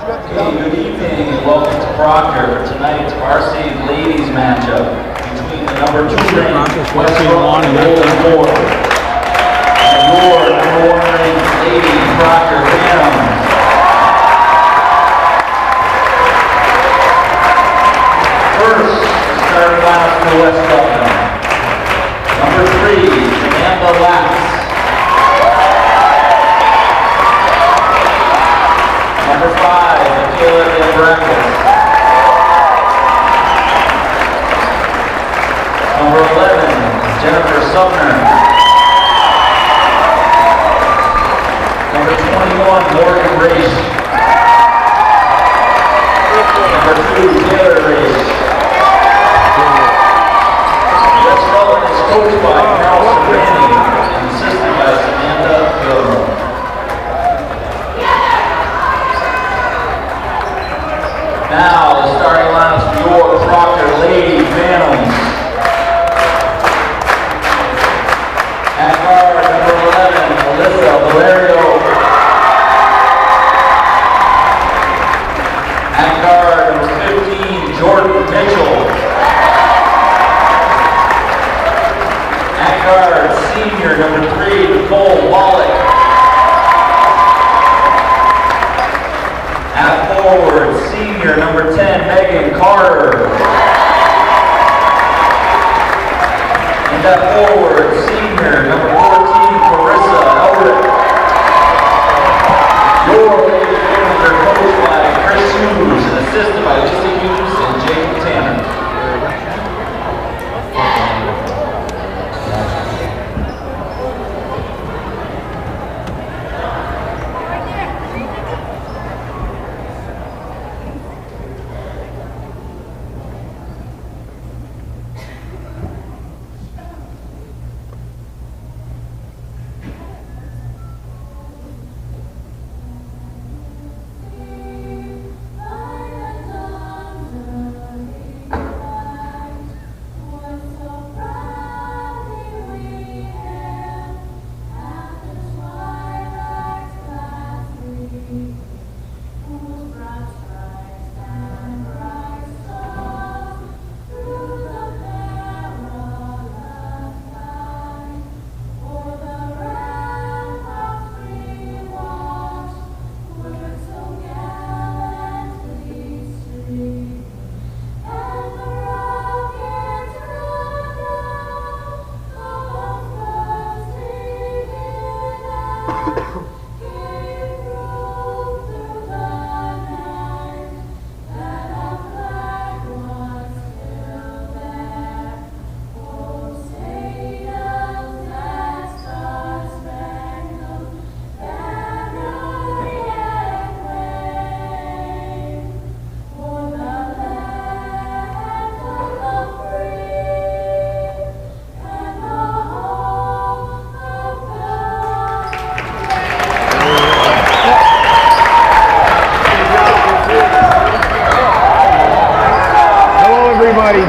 Good evening and welcome to Proctor for tonight's Varsity ladies matchup between the number 2 ranked West Rutland Golden Boar and your number 1 ranked lady Proctor Phantoms. First, starting lineup for West Rutland. Number 3, Samantha Lax. Number 5, Michaela D'Ambracos. Number 11, Jennifer Sumner. Number 21, Morgan Raish. Number 2, Taylor Raish. West Rutland is coached by Carol Sabrani and assisted by Samantha Gilmore. Now, the starting lineups for your Proctor Lady Phantoms. At guard, number 11, Melissa Valerio. At guard, number 15, Jordan Mitchell. At guard, senior, number 3, Nicole Wallach. At forward, senior, number 10, Megan Carter. And at forward, senior, number 14, Carissa Elric. Your ladies Phantoms are coached by Chris Hughes and assisted by Lisa Hughes and Jacob Tanner.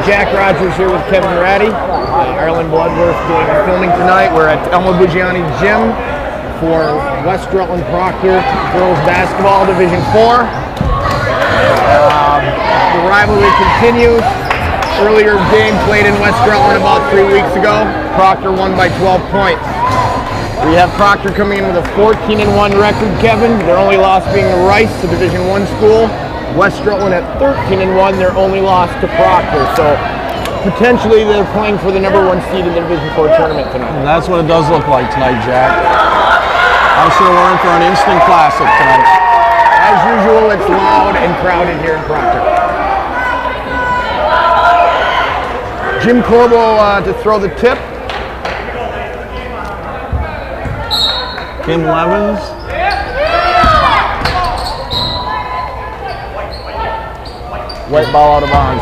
Jack Rogers here with Kevin Ratty. Ireland Bloodworth doing filming tonight. We're at Elma Bugiani Gym for West Rutland Proctor Girls Basketball Division 4. The rivalry continues. Earlier game played in West Rutland about 3 weeks ago. Proctor won by 12 points. We have Proctor coming in with a 14-1 record, Kevin. Their only loss being to Rice, a Division 1 school. West Rutland at 13-1, their only loss to Proctor. So potentially they're playing for the number 1 seed in the Division 4 tournament tonight. And that's what it does look like tonight, Jack. I'm sure we're in for an instant classic tonight. As usual, it's loud and crowded here in Proctor. Jim Corbel to throw the tip. Kim Levens. White ball out of bounds.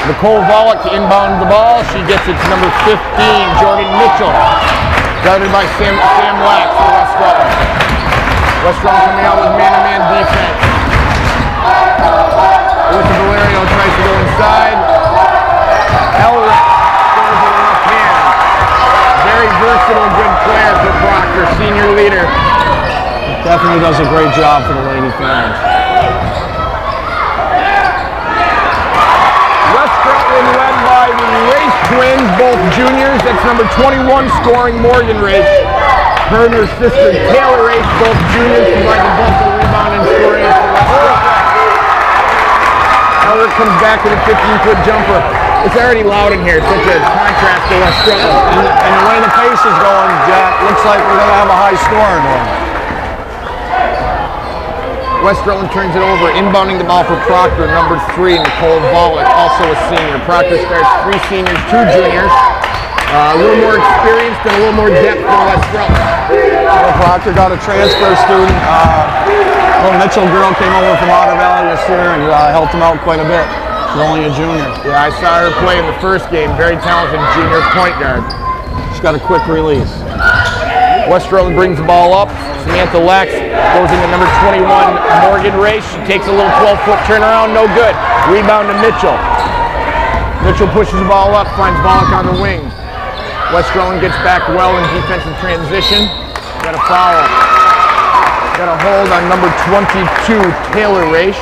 Nicole Wallach to inbound the ball. She gets it to number 15, Jordan Mitchell. Guarded by Sam Lax for West Rutland. West Rutland coming out with man-to-man defense. Alyssa Valerio tries to go inside. Elric goes with the left hand. Very versatile, good definitely does a great job for the Lady fans. West Rutland led by the Race twins, both juniors. That's number 21 scoring Morgan Race. Her and her sister Taylor Race, both juniors, providing both the rebound and scoring. Elric comes back with a 15-foot jumper. It's already loud in here. It's such a contrast to West Rutland. And the way the pace is going, Jack, looks like we're going to have a high scoring one. West Rutland turns it over, inbounding the ball for Proctor, number 3, Nicole Volek, also a senior. Proctor starts 3 seniors, 2 juniors. A little more experienced and a little more depth than West Rutland. Well, Proctor got a transfer student. A little Mitchell girl came over from Otter Valley this year and helped him out quite a bit. She's only a junior. Yeah, I saw her play in the first game. Very talented junior point guard. She's got a quick release. West Rutland brings the ball up. Samantha Lax goes into number 21, Morgan Race. She takes a little 12-foot turnaround, no good. Rebound to Mitchell. Mitchell pushes the ball up, finds Volek on the wing. West Rutland gets back well in defensive transition. Got a foul. Got a hold on number 22, Taylor Race.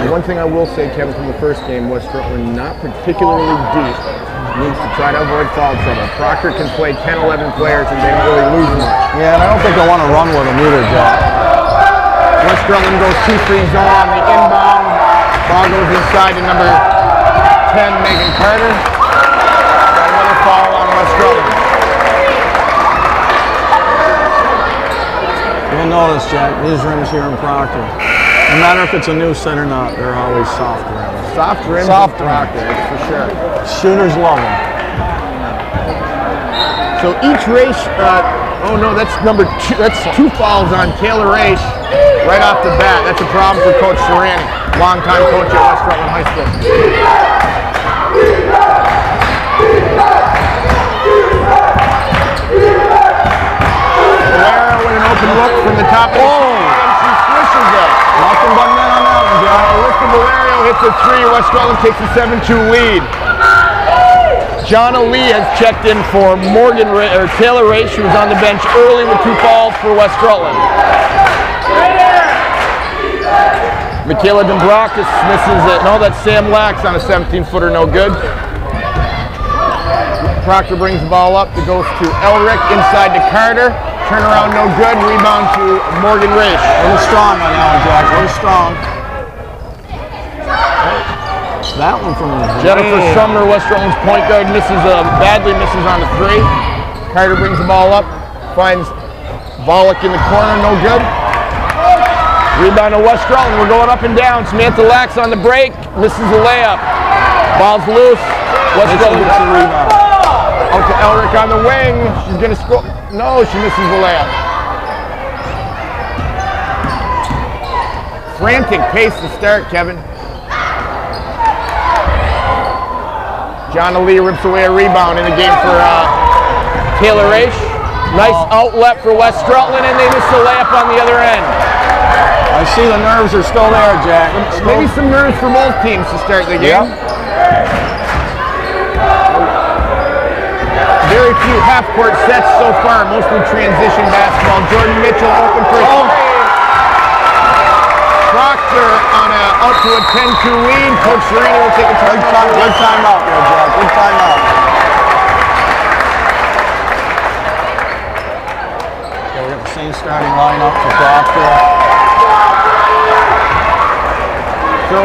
One thing I will say, Kevin, from the first game, West Rutland not particularly deep. Needs to try to avoid foul trouble. Proctor can play 10, 11 players and they don't really lose much. Yeah, and I don't think they'll want to run with them either, Jack. West Rutland goes 2-3 zone on the inbound. Ball goes inside to number 10, Megan Carter. Got another foul on West Rutland. You'll notice, Jack, these rims here in Proctor, no matter if it's a new set or not, they're always soft rims. Soft rims Soft in Proctor, that's for sure. Shooters love them. So each race, oh no, that's number 2. That's 2 fouls on Taylor Race right off the bat. That's a problem for Coach Serrani, longtime coach at West Rutland High School. Valera with an open look from the top of the key, and she swishes it. Nothing but net on that one, Jack. Alyssa Valerio hits a 3. West Rutland takes a 7-2 lead. Jonna Lee has checked in for Taylor Race. She was on the bench early with 2 fouls for West Rutland. Michaela Dombrakis misses it. No, that's Sam Lax on a 17-footer, no good. Proctor brings the ball up. It goes to Elric, inside to Carter. Turnaround, no good. Rebound to Morgan Race. A little strong on that one, Jack. A little strong. That one from Jennifer Sumner, West Rutland's point guard, badly misses on the 3. Carter brings the ball up, finds Volek in the corner, no good. Rebound to West Rutland. We're going up and down. Samantha Lax on the break, misses the layup. Ball's loose. West Rutland gets the rebound. Out to Elric on the wing. She's going to score. No, she misses the layup. Frantic pace to start, Kevin. Jonna Lee rips away a rebound in the game for Taylor Race. Nice outlet for West Rutland, and they miss the layup on the other end. I see the nerves are still there, Jack. Maybe some nerves for both teams to start the game. Yeah. Very few half-court sets so far, mostly transition basketball. Jordan Mitchell open for 3. Proctor on out to a 10-2 lead. Coach Serrani will take a timeout. Good timeout there, Jack. Good timeout. Okay, we got the same starting lineup for Proctor. So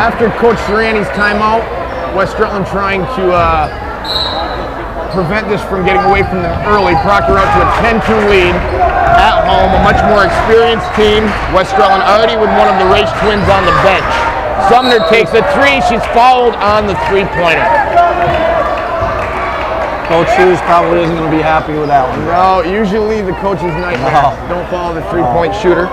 after Coach Serrani's timeout, West Rutland trying to prevent this from getting away from them early. Proctor out to a 10-2 lead at home, a much more experienced team. West Rutland already with one of the Race twins on the bench. Sumner takes a 3. She's fouled on the 3-pointer. Coach Hughes probably isn't going to be happy with that one. No, usually the coach's nightmare. Don't follow the 3-point shooter.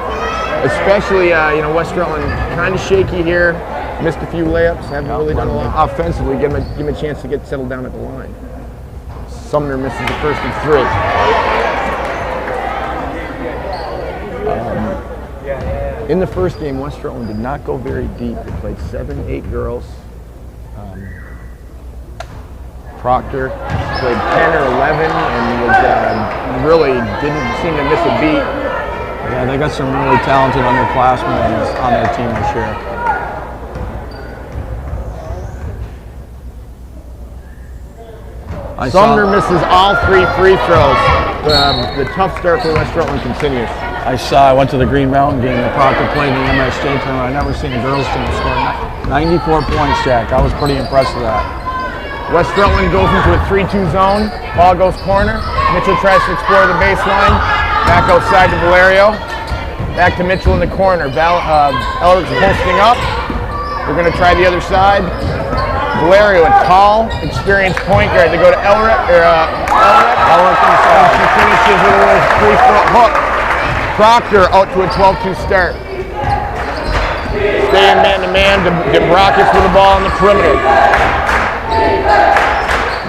Especially, West Rutland kind of shaky here. Missed a few layups. Haven't really done a lot offensively. Give him a chance to get settled down at the line. Sumner misses the first of 3. In the first game, West Rutland did not go very deep. They played 7, 8 girls. Proctor played 10 or 11 and was, really didn't seem to miss a beat. Yeah, they got some really talented underclassmen on their team this year. Sumner misses all 3 free throws. The tough start for West Rutland continues. I went to the Green Mountain game that Proctor played in the MSJ tournament. I've never seen a girls team score 94 points, Jack. I was pretty impressed with that. West Rutland goes into a 3-2 zone. Ball goes corner. Mitchell tries to explore the baseline. Back outside to Valerio. Back to Mitchell in the corner. Elrick's posting up. We're going to try the other side. Valerio, a tall, experienced point guard. They go to Elrick. Elrick inside. She finishes with a little 3-foot hook. Proctor out to a 12-2 start. Staying man-to-man. Dembrakis with the ball on the perimeter.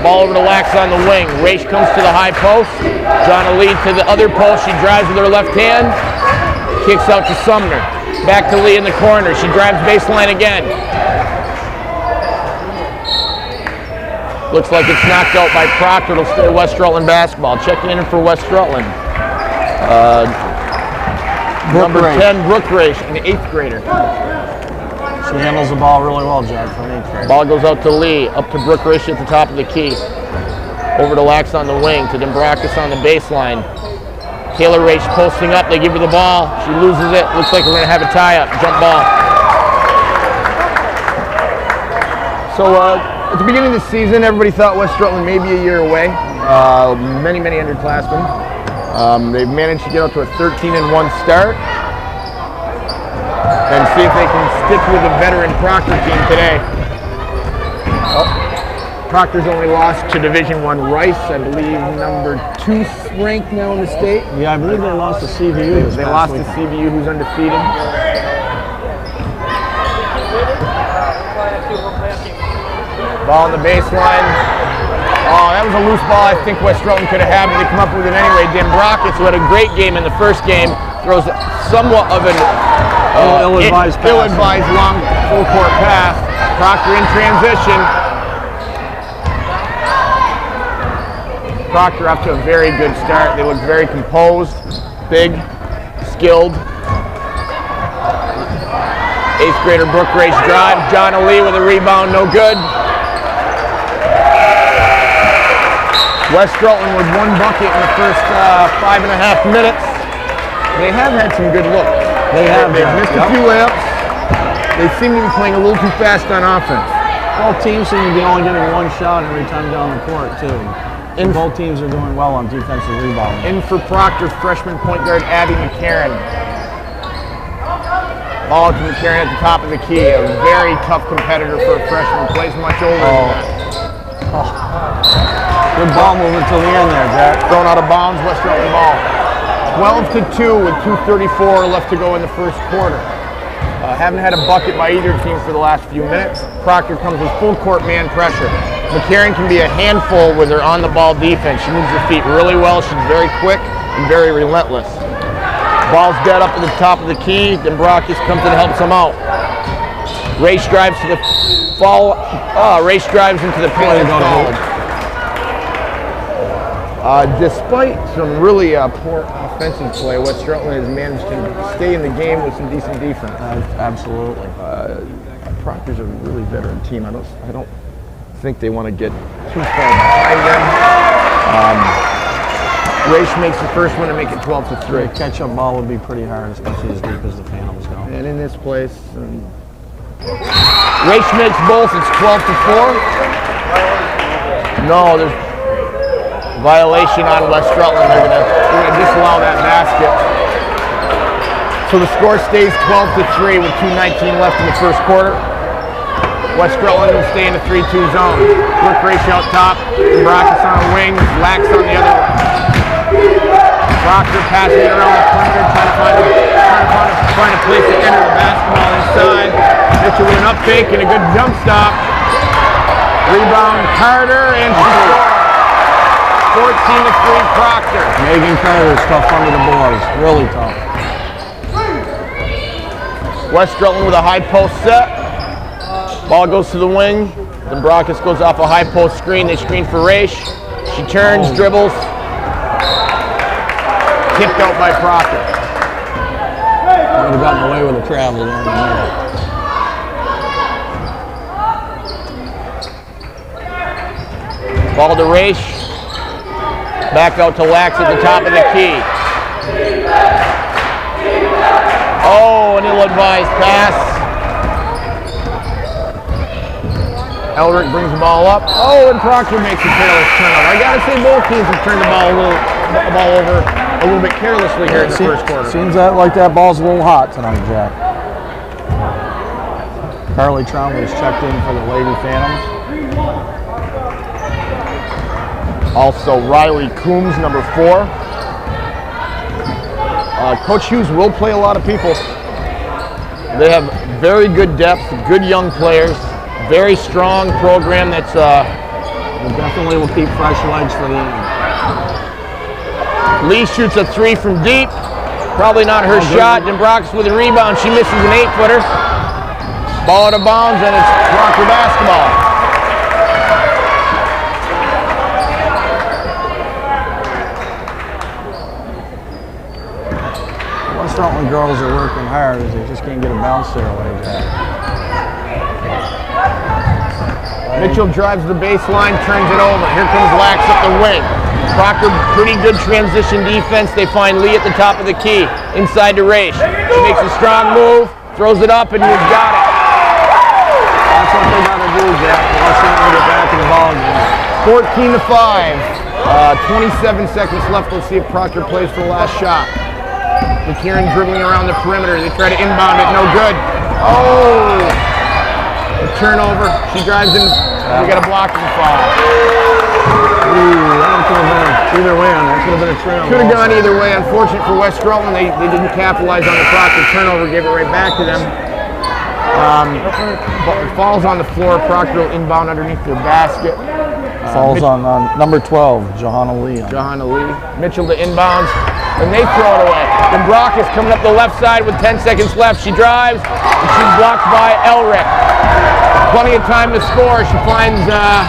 Ball over to Lax on the wing. Raish comes to the high post. John Lee to the other post. She drives with her left hand. Kicks out to Sumner. Back to Lee in the corner. She drives baseline again. Looks like it's knocked out by Proctor. It'll stay West Rutland basketball. Checking in for West Rutland. Number 10, Brooke Raish, an 8th grader. She handles the ball really well, Jack, for an 8th grader. Ball goes out to Lee, up to Brooke Raish at the top of the key. Over to Lax on the wing, to Dembrakis on the baseline. Taylor Raish posting up, they give her the ball. She loses it. Looks like we're going to have a tie-up. Jump ball. So at the beginning of the season, everybody thought West Rutland may be a year away. Many underclassmen. They've managed to get out to a 13-1 start and see if they can stick with a veteran Proctor team today. Proctor's only lost to Division I Rice, I believe number 2 ranked now in the state. Yeah, I believe they lost to CVU. They lost to CVU, who's undefeated. Ball on the baseline. Oh, that was a loose ball. I think West Rutland could have had, but they come up with it anyway. Dembrakis, who had a great game in the first game, throws somewhat of an ill-advised long full-court pass. Proctor in transition. Proctor up to a very good start. They look very composed, big, skilled. 8th grader Brooke Raish drive. John Lee with a rebound, no good. West Rutland with 1 bucket in the first 5.5 minutes. They have had some good looks. They've missed a few layups. They seem to be playing a little too fast on offense. Both teams seem to be only getting 1 shot every time down the court, too. And both teams are doing well on defensive rebounding. In for Proctor, freshman point guard Abby McCarron. Ball to McCarron at the top of the key. A very tough competitor for a freshman. Plays much older than that. Good ball movement till the end there, Jack. Thrown out of bounds, West Rutland ball. 12-2 with 2:34 left to go in the first quarter. Haven't had a bucket by either team for the last few minutes. Proctor comes with full court man pressure. McCarron can be a handful with her on-the-ball defense. She moves her feet really well. She's very quick and very relentless. Ball's dead up at the top of the key. Dembrakis comes and helps them out. Raish drives to the fall. Raish drives into the paint. Despite some really poor offensive play, West Rutland has managed to stay in the game with some decent defense. Absolutely. Proctor's a really veteran team. I don't think they want to get too far behind them. Raish makes the first one to make it 12-3. A catch-up ball would be pretty hard, especially as deep as the Phantoms go. And in this place, Raish makes both. It's 12-4. No, there's violation on West Rutland. They're gonna disallow that basket. So the score stays 12-3 with 2:19 left in the first quarter. West Rutland will stay in the 3-2 zone. Brooke Raish out top, Dembrakis on the wing, Lax on the other one. Proctor passing it around the perimeter, trying to find a place to enter the basketball inside. Mitchell with an up fake and a good jump stop. Rebound Carter and she scores. 14-3 Proctor. Megan Carter's tough under the boards, really tough. West Rutland with a high post set. Ball goes to the wing. Dembrakis goes off a high post screen. They screen for Raish. She turns, dribbles. Tipped out by Proctor. Would have gotten away with a travel there in the middle. Ball to Raish. Back out to Lax at the top of the key. Oh, an ill-advised pass. Elric brings the ball up. Oh, and Proctor makes a careless turnover. I gotta say both teams have turned the ball over a little bit carelessly here in the first quarter. Seems like that ball's a little hot tonight, Jack. Carly Trombley's checked in for the Lady Phantoms. Also, Riley Coombs, number 4. Coach Hughes will play a lot of people. They have very good depth, good young players, very strong program that's Definitely will keep fresh legs for the end. Lee shoots a 3 from deep. Probably not her shot. Dombrakis with a rebound. She misses an 8-footer. Ball out of bounds, and it's Proctor basketball. West Rutland girls are working hard as they just can't get a bounce there like that. Mitchell drives the baseline, turns it over. Here comes Lax up the wing. Proctor, pretty good transition defense. They find Lee at the top of the key, inside to Raish. She makes a strong move, throws it up, and you've got it. That's what they got to do, Jack. West Rutland get back in the ball game. 14-5. 27 seconds left. Let's see if Proctor plays for the last shot. McKieran dribbling around the perimeter. They try to inbound it, no good. Oh! A turnover. She drives in. We got a blocking foul. Ooh, that could have been either way on that. Could have been a trail. Could have gone either way. Unfortunate for West Rutland. They didn't capitalize on the Proctor turnover. Gave it right back to them. But it falls on the floor. Proctor will inbound underneath their basket. Falls on number 12, Johanna Lee. Johanna Lee. Mitchell to inbounds, and they throw it away. Dombrakis coming up the left side with 10 seconds left. She drives, and she's blocked by Elric. Plenty of time to score. She finds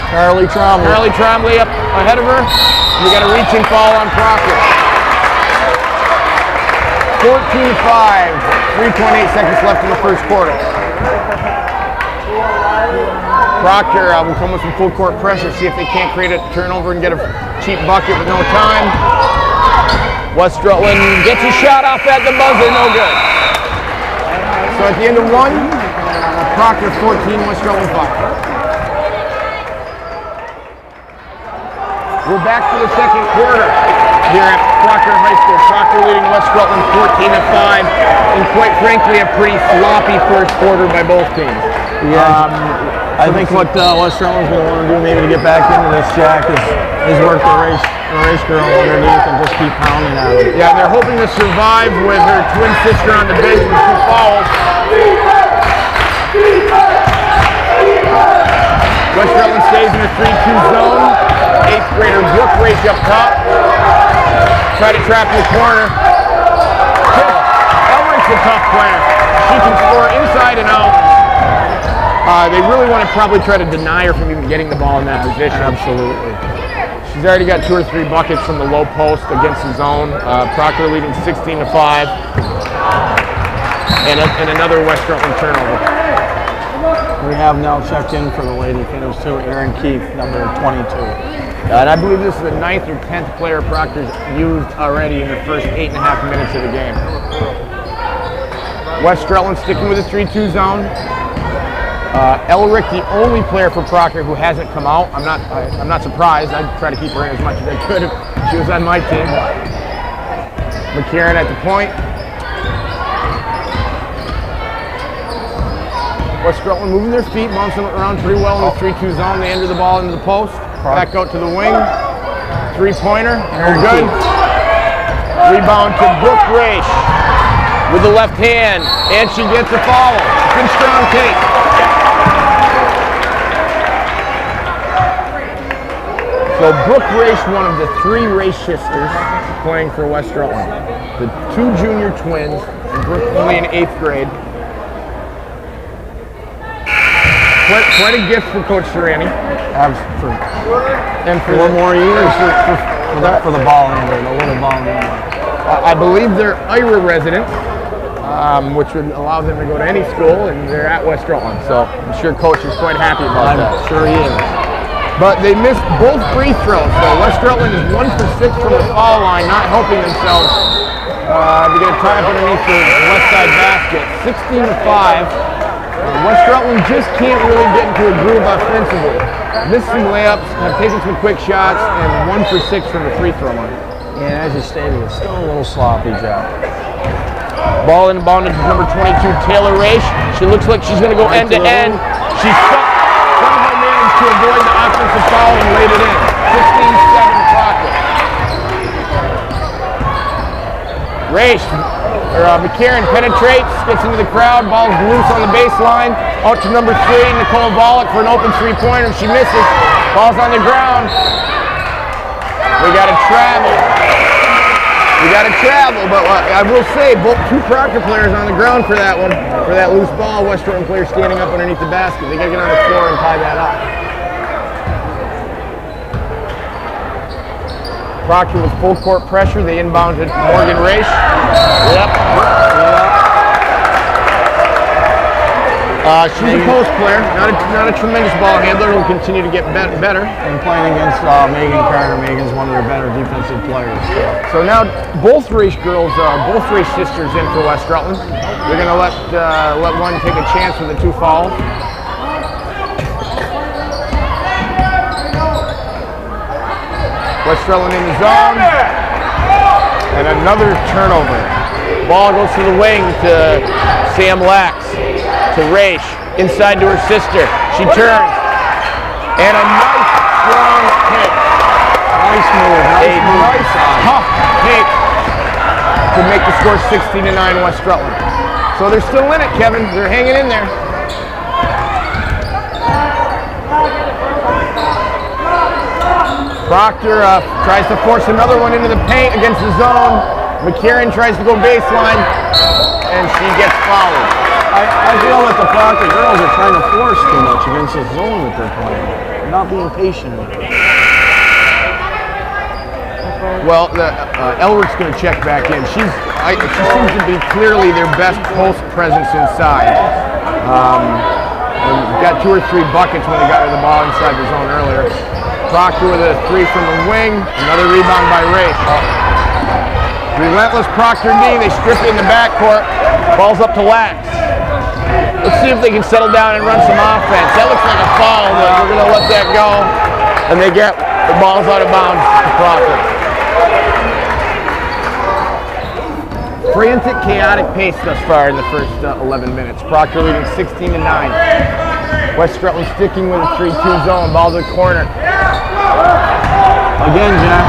Carly Trombley up ahead of her. We got a reaching foul on Proctor. 14-5. 3.8 seconds left in the first quarter. Proctor will come with some full court pressure, see if they can't create a turnover and get a cheap bucket with no time. West Rutland gets a shot off at the buzzer, no good. So at the end of 1, Proctor 14, West Rutland 5. We're back for the second quarter here at Proctor High School. Proctor leading West Rutland 14-5, and quite frankly, a pretty sloppy first quarter by both teams. Yeah. I think what West Rutland's going to want to do maybe to get back into this, Jack, is work the race girl underneath and just keep pounding at it. Yeah, they're hoping to survive with her twin sister on the bench with 2 fouls. West Rutland stays in the 3-2 zone. 8th grader Brooke Raish up top. Try to trap in the corner. Elric's a tough player. She can score inside and out. They really want to probably try to deny her from even getting the ball in that position. Absolutely. She's already got 2 or 3 buckets from the low post against the zone. Proctor leading 16-5. And another West Rutland turnover. We have now checked in for the Lady Phantoms too, Aaron Keith, number 22. And I believe this is the 9th or 10th player Proctor's used already in the first 8.5 minutes of the game. West Rutland sticking with the 3-2 zone. Elric, the only player for Proctor who hasn't come out. I'm not surprised. I'd try to keep her in as much as I could if she was on my team. McKieran at the point. West Rutland moving their feet, bouncing around pretty well in the 3-2 zone. They enter the ball into the post. Back out to the wing. 3-pointer. No good. Rebound to Brooke Raish with the left hand, and she gets a foul. Good strong take. So Brooke Raish, one of the 3 Raish sisters playing for West Rutland. The 2 junior twins, and Brooke only in 8th grade. Quite a gift for Coach Serrani. And for 4 more years for the ball handler, the little ball handler. I believe they're Ira resident, which would allow them to go to any school, and they're at West Rutland. So I'm sure Coach is quite happy about that. I'm sure he is. But they missed both free throws, so West Rutland is 1 for 6 from the foul line, not helping themselves to get a tie up underneath the west side basket. 16-5. West Rutland just can't really get into a groove offensively. Missed some layups, have taken some quick shots, and 1 for 6 from the free throw line. And as you stated, it's still a little sloppy, Jack. Ball inbounded to number 22, Taylor Raish. She looks like she's going to go end to end. She somehow managed to avoid the offensive foul and laid it in. 15-7 Proctor. Raish, McCarron penetrates, gets into the crowd, ball's loose on the baseline. Out to number 3, Nicole Volek for an open three-pointer. She misses. Ball's on the ground. We got to travel, but I will say, both 2 Proctor players on the ground for that one. For that loose ball, West Rutland player standing up underneath the basket. They got to get on the floor and tie that up. Proctor with full court pressure. They inbounded Morgan Raish. She's a post player, not a tremendous ball handler. Will continue to get better. And playing against Megan Carter. Megan's one of their better defensive players. So now both Raish girls, both Raish sisters in for West Rutland. They're going to let one take a chance with the 2 fouls. West Rutland in the zone. And another turnover. Ball goes to the wing to Sam Lax. To Raish, inside to her sister. She turns. And a nice, strong hit. Nice move. Nice tough hit to make the score 16-9 West Rutland. So they're still in it, Kevin. They're hanging in there. Proctor tries to force another one into the paint against the zone. McCarron tries to go baseline, and she gets fouled. I feel that the Proctor girls are trying to force too much against the zone that they're playing. They're not being patient. Well, Elrick's going to check back in. She seems to be clearly their best post presence inside. And got 2 or 3 buckets when they got her the ball inside the zone earlier. Proctor with a 3 from the wing. Another rebound by Raish. Relentless Proctor D. They strip it in the backcourt. Ball's up to Lax. Let's see if they can settle down and run some offense. That looks like a foul, but we're going to let that go. And they get the ball's out of bounds to Proctor. Frantic, chaotic pace thus far in the first 11 minutes. Proctor leading 16-9. West Rutland sticking with a 3-2 zone. Ball to the corner. Again, Jack,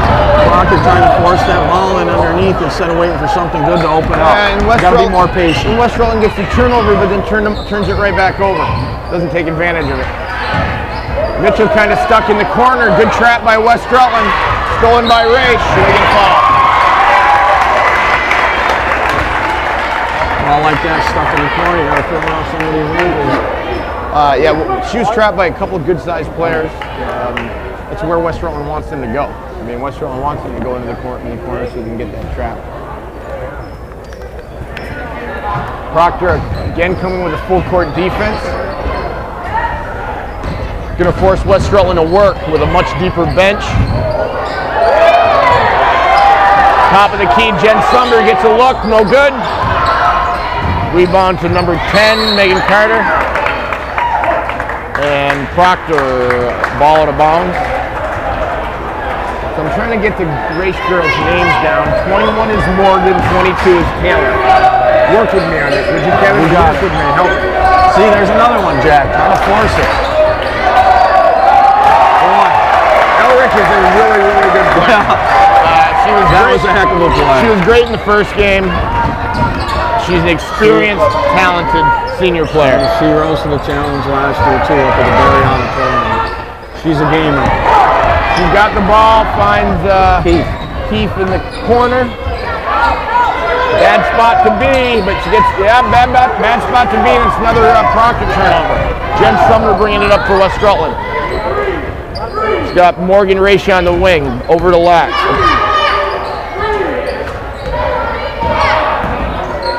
Proctor trying to force that ball in underneath instead of waiting for something good to open up. Got to be more patient. And West Rutland gets the turnover, but then turns it right back over. Doesn't take advantage of it. Mitchell kind of stuck in the corner. Good trap by West Rutland. Stolen by Raish. Should they get fouled? Ball like that stuck in the corner. You got to fill out somebody's angles. She was trapped by a couple of good-sized players. That's where West Rutland wants them to go. I mean, West Rutland wants them to go into the corner so they can get that trap. Proctor again coming with a full court defense. Going to force West Rutland to work with a much deeper bench. Top of the key, Jen Sumner gets a look, no good. Rebound to number 10, Megan Carter. And Proctor, ball out of bounds. So I'm trying to get the Raish girls' names down. 21 is Morgan, 22 is Taylor. Work with me on it, would you, Kevin? We got it. With me, help me. See, there's another one, Jack. Trying to force it. Elrick is a really, really good player. That was a heck of a play. She was great in the first game. She's an experienced, talented senior player. She rose to the challenge last year, too, up at the Mariana tournament. She's a gamer. She's got the ball, finds Keith in the corner. Bad spot to be, but she gets, bad spot to be, and it's another Proctor turnover. Jen Sumner bringing it up for West Rutland. She's got Morgan Racia on the wing, over to Lax.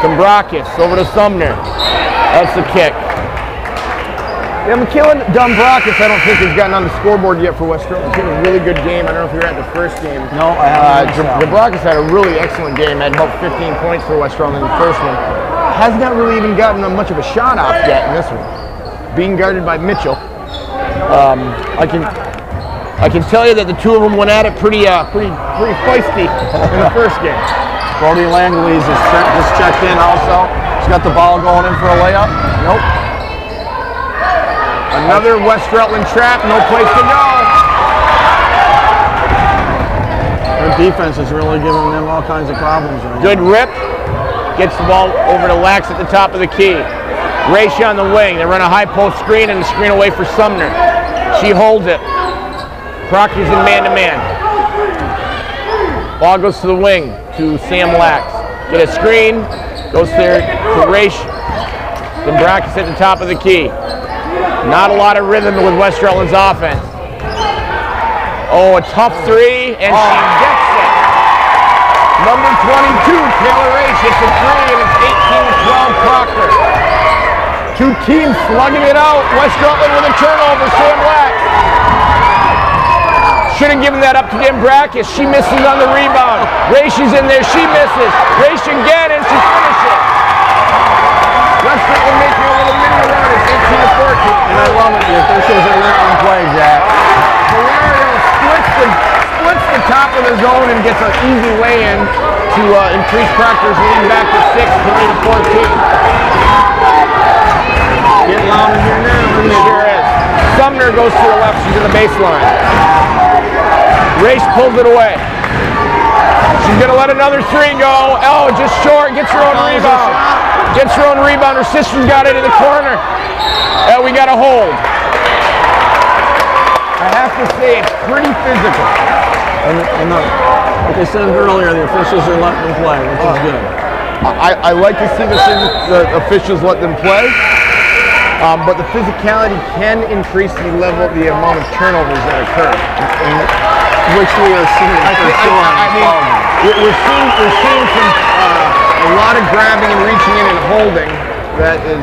Dombrakis over to Sumner. That's the kick. Yeah, Michaela Dombrakis, I don't think has gotten on the scoreboard yet for West Rutland. She had a really good game. I don't know if you were at the first game. No, I haven't. Dombrakis had a really excellent game. Had about 15 points for West Rutland in the first one. Has not really even gotten much of a shot off yet in this one. Being guarded by Mitchell. I can tell you that the two of them went at it pretty feisty in the first game. Brody Langley's just checked in also. She's got the ball going in for a layup. Nope. Another West Rutland trap, no place to go. Their defense is really giving them all kinds of problems right Good rip. Gets the ball over to Lax at the top of the key. Racia on the wing. They run a high post screen and the screen away for Sumner. She holds it. Proctor's in man-to-man. Ball goes to the wing to Sam Lax. Get a screen. Goes there to Racia. Dombrakis at the top of the key. Not a lot of rhythm with West Rutland's offense. Oh, a tough three, and she gets it. Number 22, Taylor Racia hits a three, and it's 18-12 Proctor. Two teams slugging it out. West Rutland with a turnover, Sam Lax. Should have given that up to Dombrakis. She misses on the rebound. Racia's in there, she misses. Racia again, and she finishes. West Rutland making a little mini run. It's 18-14. And I love it. The officials are letting them play, Jack. Valerio splits the top of the zone and gets an easy way in to increase Proctor's lead back to 6, 20-14. Get louder here now. It sure is. Sumner goes to the left. She's in the baseline. Race pulls it away. She's going to let another three go. Oh, just short. Gets her own rebound. Gets her own rebound. Her sister's got it in the corner. We got a hold. I have to say, it's pretty physical. And like I said earlier, the officials are letting them play, which is good. I like to see the officials let them play, but the physicality can increase the amount of turnovers that occur. Which we are seeing for sure. We're seeing some a lot of grabbing and reaching in and holding that is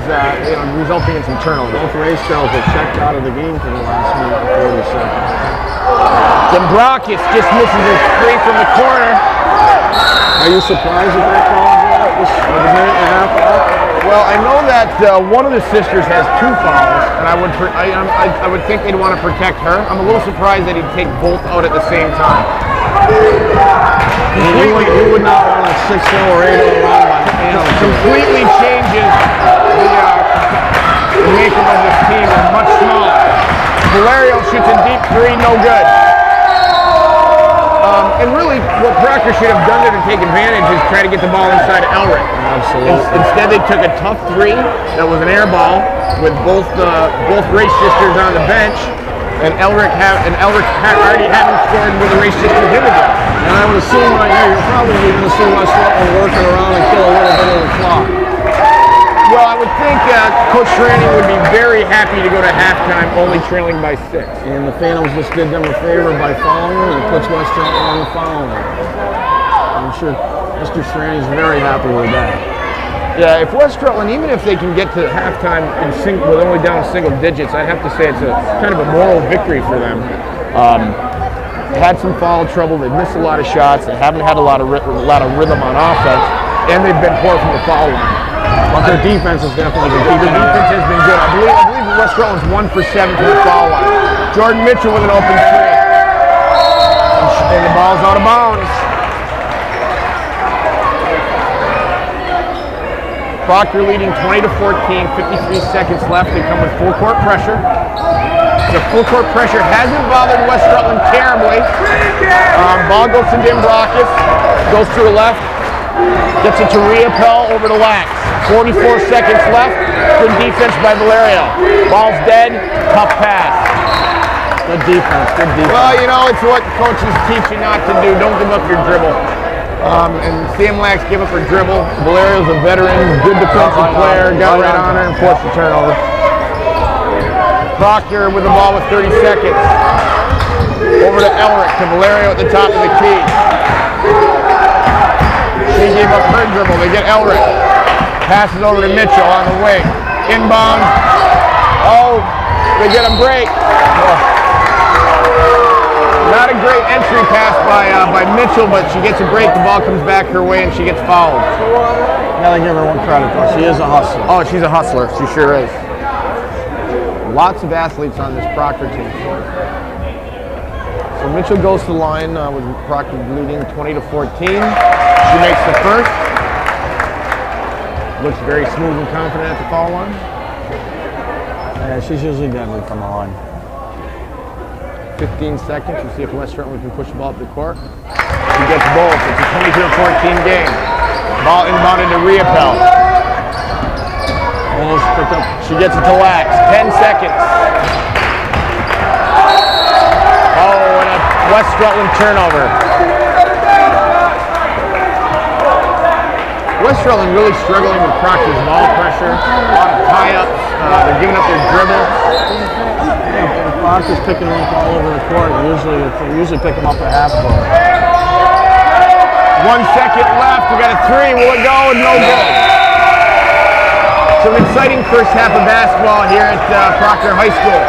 resulting in some turnovers. Both race cells are checked out of the game for the last minute and 40 seconds. Dombrakis just misses a three from the corner. Are you surprised at that call with a minute and a half left? Well, I know that one of the sisters has 2 fouls, and I would think they'd want to protect her. I'm a little surprised that he'd take both out at the same time. You would not want a 6-0 or 8-0 run by the penalty. Completely changes the makeup of this team. They're much smaller. Valerio shoots a deep three, no good. And really, what Proctor should have done there to take advantage is try to get the ball inside of Elric. Absolutely. Instead, they took a tough three that was an air ball with both race sisters on the bench, and Elric already having scored with the race sisters in again. And I would assume right here, you're probably going to see West Rutland working around and kill a little bit of the clock. Well, I would think Coach Tranning would be very happy to go to halftime only trailing by 6. And the Phantoms just did them a favor by fouling them, and it puts West Rutland on the foul line. I'm sure Mr. Stranning's very happy with that. Yeah, if West Rutland, even if they can get to halftime with only down single digits, I'd have to say it's a kind of a moral victory for them. Had some foul trouble. They've missed a lot of shots. They haven't had a lot of rhythm on offense, and they've been poor from the foul line. But their defense is definitely good. Their defense has been good. I believe West Rutland's 1 for 7 to the foul line. Jordan Mitchell with an open three. And the ball's out of bounds. Proctor leading 20-14, 53 seconds left. They come with full court pressure. The full court pressure hasn't bothered West Rutland terribly. Ball goes to Dombrakis, goes to the left, gets it to Riopel over to Lax. 44 seconds left. Good defense by Valerio. Ball's dead. Tough pass. Good defense. Good defense. Well, you know, it's what coaches teach you not to do. Don't give up your dribble. And Sam Lax gave up her dribble. Valerio's a veteran, good defensive player, got right on her and forced the turnover. Proctor with the ball with 30 seconds. Over to Elric, to Valerio at the top of the key. She gave up her dribble. They get Elric. Passes over to Mitchell on the wing. Inbound. Oh, they get a break. Not a great entry pass by Mitchell, but she gets a break. The ball comes back her way and she gets fouled. Gotta give her one credit though. She is a hustler. Oh, she's a hustler. She sure is. Lots of athletes on this Proctor team. So Mitchell goes to the line with Proctor leading 20-14. She makes the first. Looks very smooth and confident at the foul line. Yeah, she's usually deadly from the line. 15 seconds. We'll see if West Rutland can push the ball up the court. She gets both. It's a 22-14 game. Ball inbounded to Riopel. Almost picked up. She gets it to Lax. 10 seconds. Oh, and a West Rutland turnover. West Rutland really struggling with Proctor's ball pressure. A lot of tie-ups. They're giving up their dribble. Proctor's picking them up all over the court. They usually pick them up at half court. 1 second left. We got a three. Will it go? No good. Some exciting first half of basketball here at Proctor High School.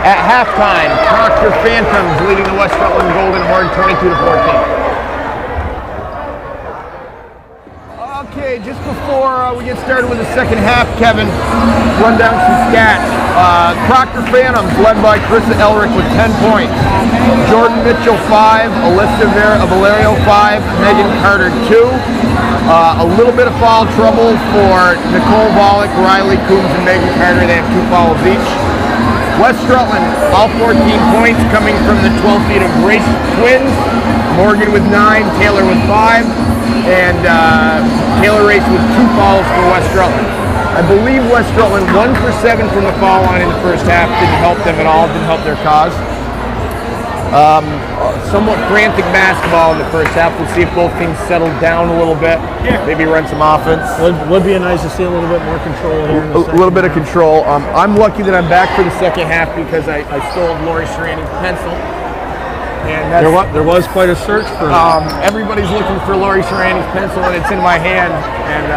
At halftime, Proctor Phantoms leading the West Rutland Golden Horde 22-14. Okay, just before we get started with the second half, Kevin, run down some stats. Proctor Phantoms led by Carissa Elric with 10 points. Jordan Mitchell 5, Alyssa Valerio 5, Megan Carter 2. A little bit of foul trouble for Nicole Volek, Riley Coombs, and Megan Carter. They have 2 fouls each. West Rutland, all 14 points coming from the 12 feet of Grace twins. Morgan with 9, Taylor with 5, and Taylor Race with 2 fouls for West Rutland. I believe West Rutland 1 for 7 from the foul line in the first half. Didn't help them at all, didn't help their cause. Somewhat frantic basketball in the first half. We'll see if both teams settle down a little bit. Maybe run some offense. Would be nice to see a little bit more control here. A little bit of control. I'm lucky that I'm back for the second half because I stole Lori Serrani's pencil. And there was quite a search for it. Everybody's looking for Lori Serrani's pencil and it's in my hand. And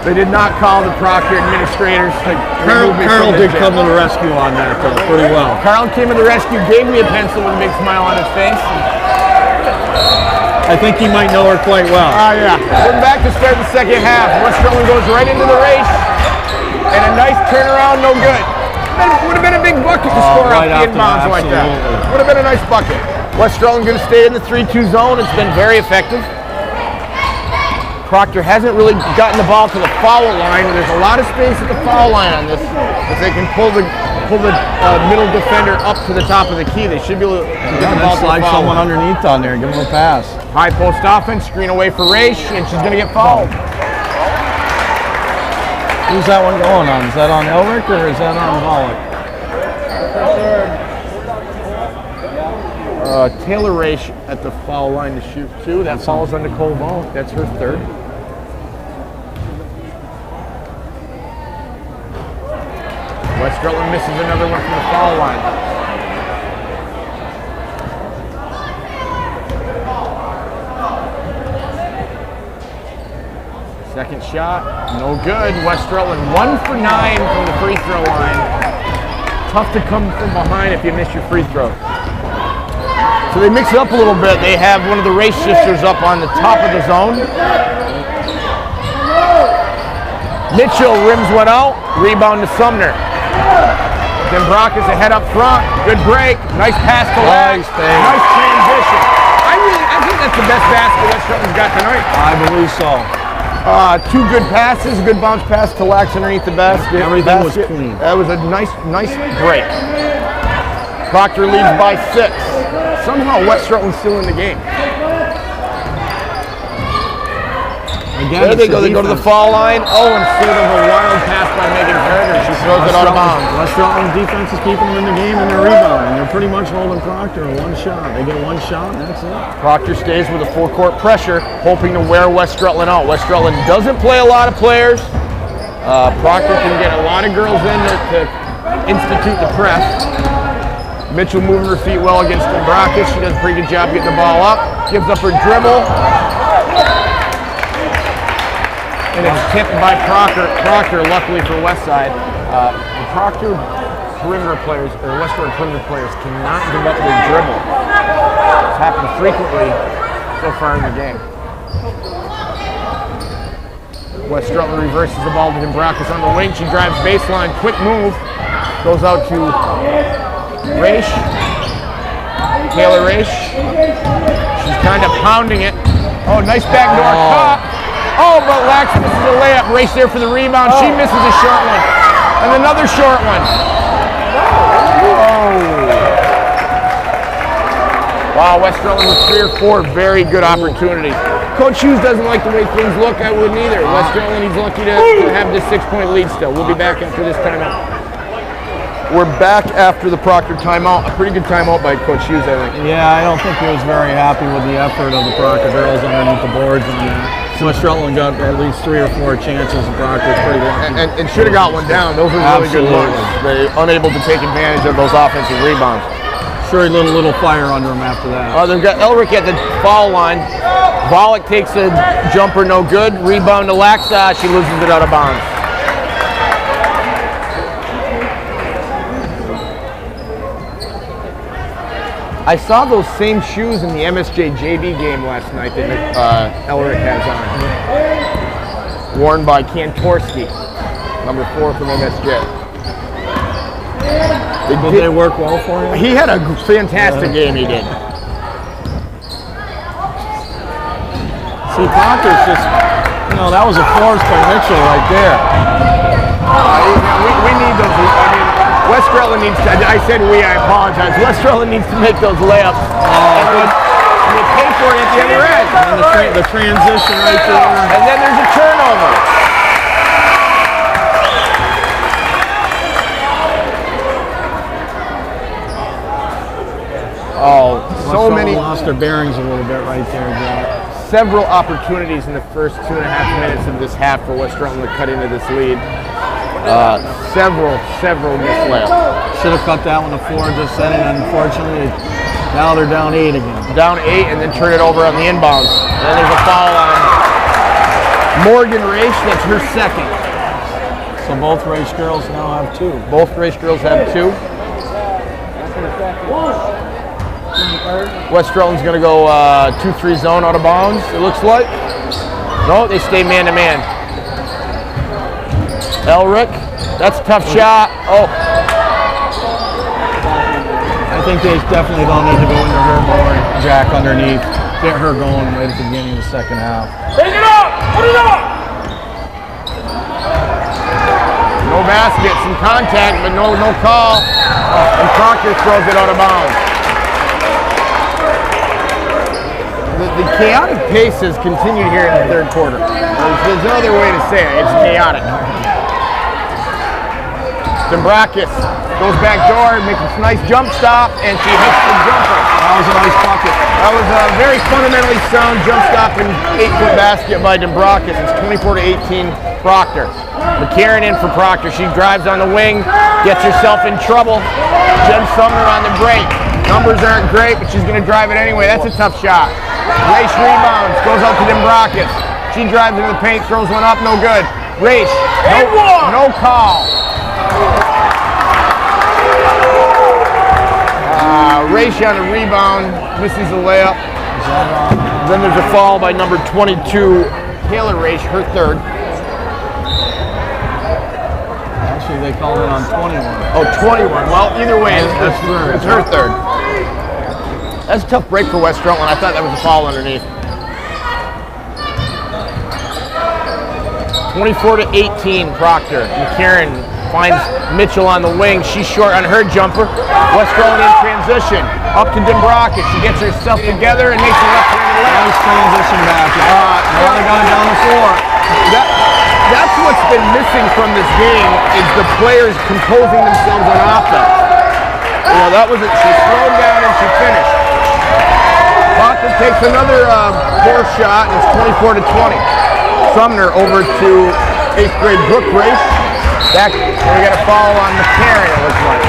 they did not call the Proctor administrators to remove me Carl from the did gym. come to the rescue on that though, pretty well. Carl came to the rescue, gave me a pencil with a big smile on his face. I think he might know her quite well. Yeah. We're back to start the second half. West Rutland goes right into the race. And a nice turnaround, no good. Would have been a big bucket to score right off the inbounds like that. Would have been a nice bucket. West Rutland going to stay in the 3-2 zone. It's been very effective. Proctor hasn't really gotten the ball to the foul line. There's a lot of space at the foul line on this. If they can pull the middle defender up to the top of the key, they should be able to get the ball to the slide foul someone line. underneath on there, give him a pass. High post offense, screen away for Raish, and she's going to get fouled. Who's that one going on? Is that on Elric or is that on Volek? Taylor Raish at the foul line to shoot 2. That falls on Nicole Volek. That's her 3rd. West Rutland misses another one from the foul line. Second shot, no good. West Rutland 1 for 9 from the free throw line. Tough to come from behind if you miss your free throw. So they mix it up a little bit. They have one of the Race sisters up on the top of the zone. Mitchell rims one out, rebound to Sumner. Then Brock is ahead up front. Good break. Nice pass to Lax. Nice transition. I think that's the best basket West Rutland's got tonight. I believe so. 2 good passes, a good bounce pass to Lax underneath the basket. Everything was clean. That was a nice break. Proctor leads by 6. Somehow West Rutland's still in the game. Again, there they go. They go to the foul line. Oh, instead of a wild pass by Megan Carter, she throws it out of bounds. West Rutland defense is keeping them in the game and they're rebounding. They're pretty much holding Proctor in 1 shot. They get 1 shot and that's it. Proctor stays with a full court pressure, hoping to wear West Rutland out. West Rutland doesn't play a lot of players. Proctor can get a lot of girls in to institute the press. Mitchell moving her feet well against Dembrakis. She does a pretty good job getting the ball up. Gives up her dribble. And it's tipped by Proctor. Proctor, luckily for Westside. The Proctor perimeter players, or Western perimeter players, cannot give up their dribble. It's happened frequently so far in the game. West Rutland reverses the ball to Dembrakis on the wing. She drives baseline, quick move. Goes out to Raish. Taylor Raish. She's kind of pounding it. Oh, nice backdoor cut. Oh, but Lax misses a layup. Raish there for the rebound. She misses a short one. And another short one. Wow, West Rutland with 3 or 4 very good opportunities. Coach Hughes doesn't like the way things look. I wouldn't either. West Rutland, he's lucky to have this 6-point lead still. We'll be back after this timeout. We're back after the Proctor timeout. A pretty good timeout by Coach Hughes, I think. Yeah, I don't think he was very happy with the effort of the Proctor girls underneath the boards. And West Rutland got at least 3 or 4 chances, and Proctor's pretty lucky. And should have got one down. Those were really good ones. They're unable to take advantage of those offensive rebounds. Sure, a little fire under him after that. They've got Elric at the foul line. Volek takes a jumper, no good. Rebound to Laxa. She loses it out of bounds. I saw those same shoes in the MSJ JV game last night that Elric has on. Worn by Kantorski, number 4 from MSJ. Did they work well for him? He had a fantastic game, he did. See, Proctor's just, that was a force by Mitchell right there. We need those. I mean, West Rutland needs to, I said we, I apologize. West Rutland needs to make those layups. And you pay for it at the other end. And the transition right there. And then there's a turnover. Oh, so many. Lost their bearings a little bit right there, Jack. Several opportunities in the first 2.5 minutes of this half for West Rutland to cut into this lead. Several missed layups. Should have cut that one to 4 just then, and unfortunately, now they're down 8 again. Down 8 and then turn it over on the inbounds. And then there's a foul on Morgan Raish. That's her second. So both Raish girls now have 2. Both Raish girls have 2. West Rutland's going to go 2-3 zone out of bounds, it looks like. No, they stay man-to-man. Elric, that's a tough shot. Oh. I think they definitely don't need to go into her more, Jack, underneath. Get her going right at the beginning of the second half. Take it up! Put it up! No basket, some contact, but no call. And Proctor throws it out of bounds. The chaotic pace has continued here in the third quarter. There's no other way to say it. It's chaotic. Dembrakis goes back door, makes a nice jump stop, and she hits the jumper. That was a nice bucket. That was a very fundamentally sound jump stop and 8-foot basket by Dembrakis. It's 24-18 Proctor. McCarron in for Proctor. She drives on the wing, gets herself in trouble. Jen Sumner on the break. Numbers aren't great, but she's going to drive it anyway. That's a tough shot. Raish rebounds, goes out to Dembrakis. She drives into the paint, throws one up, no good. Raish, no call. Raish on a rebound, misses a layup. Then there's a foul by number 22, Taylor Raish, her third. Actually, they called it on 21. Oh, 21. Well, either way, it's her third. That's a tough break for West Rutland. I thought that was a foul underneath. 24-18, Proctor. McCarron finds Mitchell on the wing. She's short on her jumper. West Rutland in transition. Up to Dembrakis. She gets herself together and makes a left-handed layup. Nice transition back. Now they got it down the floor. That's what's been missing from this game is the players composing themselves on offense. That was it. She slowed down and she finished. Proctor takes another poor shot, and it's 24-20. Sumner over to 8th grade Brooke Raish. Back, we got a foul on McCarron, it looks like.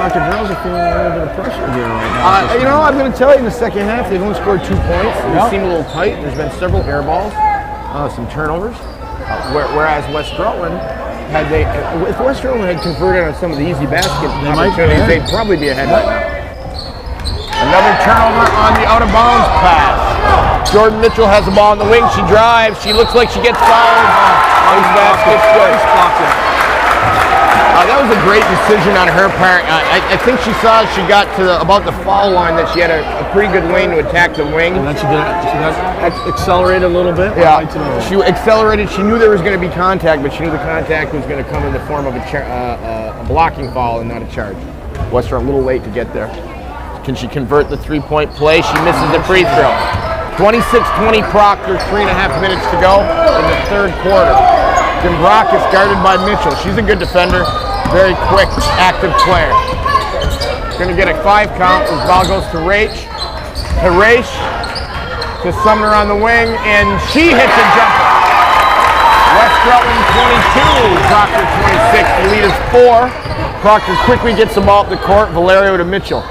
The girls are feeling a little bit of pressure here right now. You know, I'm going to tell you, in the second half, they've only scored 2 points. They seem a little tight. There's been several air balls, some turnovers. Whereas West Rutland, if West Rutland had converted on some of the easy basket opportunities, they'd probably be ahead right now. Another turnover on the out-of-bounds pass. Jordan Mitchell has the ball in the wing. She drives. She looks like she gets fouled. Basket's good. That was a great decision on her part. I think she saw as she got to about the foul line that she had a pretty good lane to attack the wing. And then she got accelerated a little bit. Yeah, she accelerated. She knew there was going to be contact, but she knew the contact was going to come in the form of a blocking foul and not a charge. Western a little late to get there. Can she convert the three-point play? She misses the free throw. 26-20 Proctor, 3.5 minutes to go in the third quarter. Dombrakis guarded by Mitchell. She's a good defender, very quick, active player. Going to get a 5 count. The ball goes to Raish. To Sumner on the wing, and she hits a jumper. West Rutland 22, Proctor 26. The lead is 4. Proctor quickly gets the ball up the court. Valerio to Mitchell.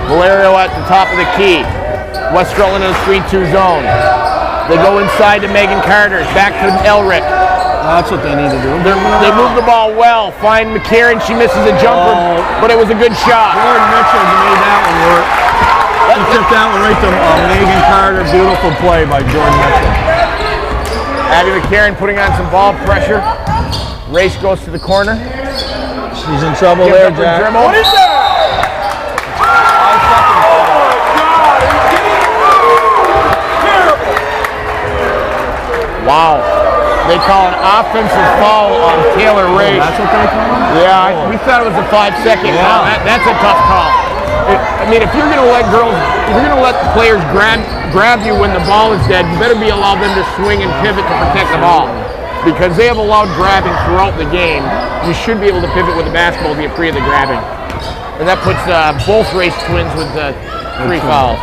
Valerio at the top of the key. West Rutland in a 3-2 zone. They go inside to Megan Carter. Back to Elric. That's what they need to do. They move the ball well. Find McCarron. She misses a jumper, but it was a good shot. Jordan Mitchell made that one work. He took that one right to Megan Carter. Beautiful play by Jordan Mitchell. Abby McCarron putting on some ball pressure. Race goes to the corner. She's in trouble there, Jack. What is that? Wow. They call an offensive foul on Taylor Race. That's what they call it? Yeah, we thought it was a 5-second foul. That's a tough call. I mean, if you're going to let the players grab you when the ball is dead, you better allow them to swing and pivot to protect the ball. Because they have allowed grabbing throughout the game, you should be able to pivot with the basketball to be free of the grabbing. And that puts both Race twins with 3 fouls.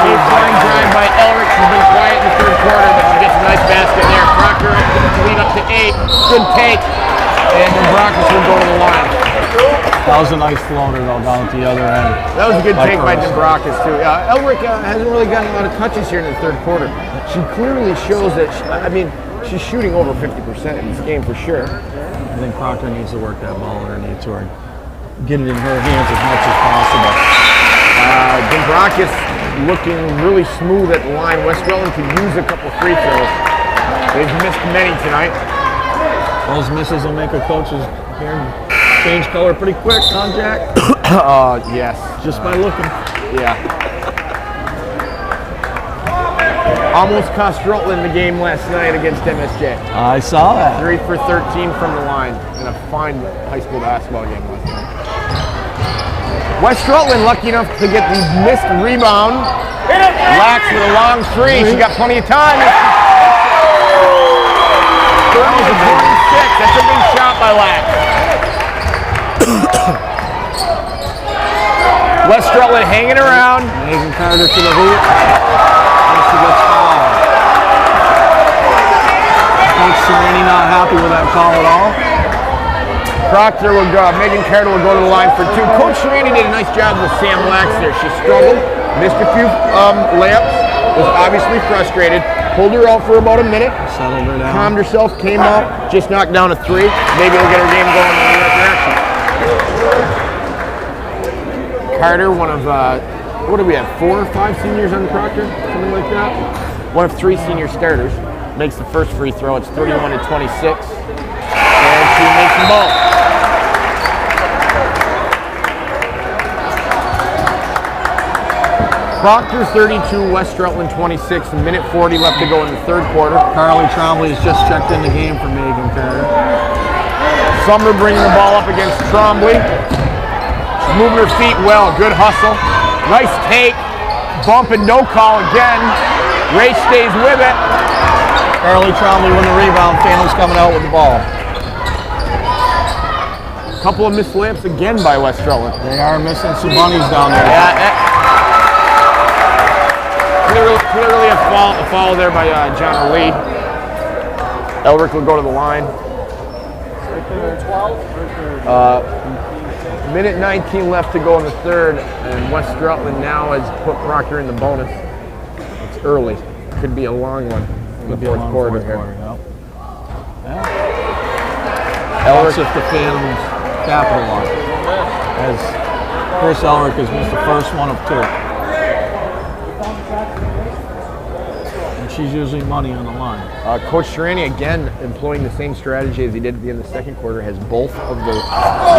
Fine drive by Elric. She's been quiet in the third quarter, but she gets a nice basket there. Proctor to lead up to 8. Good take. And then Dombrakis will go to the line. That was a nice floater, though, down at the other end. That was a good take by Dombrakis, too. Elric hasn't really gotten a lot of touches here in the third quarter. She clearly shows that, she's shooting over 50% in this game for sure. I think Proctor needs to work that ball underneath to her. Get it in her hands as much as possible. Dombrakis looking really smooth at the line. West Rutland could use a couple free throws. They've missed many tonight. Those misses will make a coach's hair change color pretty quick, huh, Jack? Yes. Just by looking. Yeah. Almost cost Rutland the game last night against MSJ. I saw that. 3 for 13 from the line in a fine high school basketball game last night. West Rutland lucky enough to get the missed rebound. Lax with a long 3. She got plenty of time. 30 to 26. That's a big shot by Lax. West Rutland hanging around. Megan Carter to the hoop. And she gets fouled. Coach Sereni not happy with that call at all. Proctor will go. Megan Carter will go to the line for 2. Coach Sereni did a nice job with Sam Lax there. She struggled, missed a few layups, was obviously frustrated. Pulled her out for about a minute. Settled her down. Calmed herself, came out, just knocked down a 3. Maybe it'll get her game going in the right direction. Carter, one of, what do we have, 4 or 5 seniors on Proctor? Something like that? One of 3 senior starters. Makes the first free throw. It's 31 to 26. And she makes them both. Proctor 32, West Rutland 26, a minute 40 left to go in the third quarter. Carly Trombley has just checked in the game for Megan Carter. Sumner bringing the ball up against Trombley. She's moving her feet well, good hustle. Nice take, bump and no call again. Race stays with it. Carly Trombley win the rebound, Phantom's coming out with the ball. Couple of missed layups again by West Rutland. They are missing some bunnies down there. Yeah, Clearly a foul there by John Lee. Elric will go to the line. Minute 19 left to go in the third, and West Rutland now has put Proctor in the bonus. It's early. Could be a long one in the fourth quarter here. Elric if the Phantoms capitalize. As Chris Elric has missed the first one of two. And she's usually money on the line. Coach Serrani, again, employing the same strategy as he did at the end of the second quarter, has both of the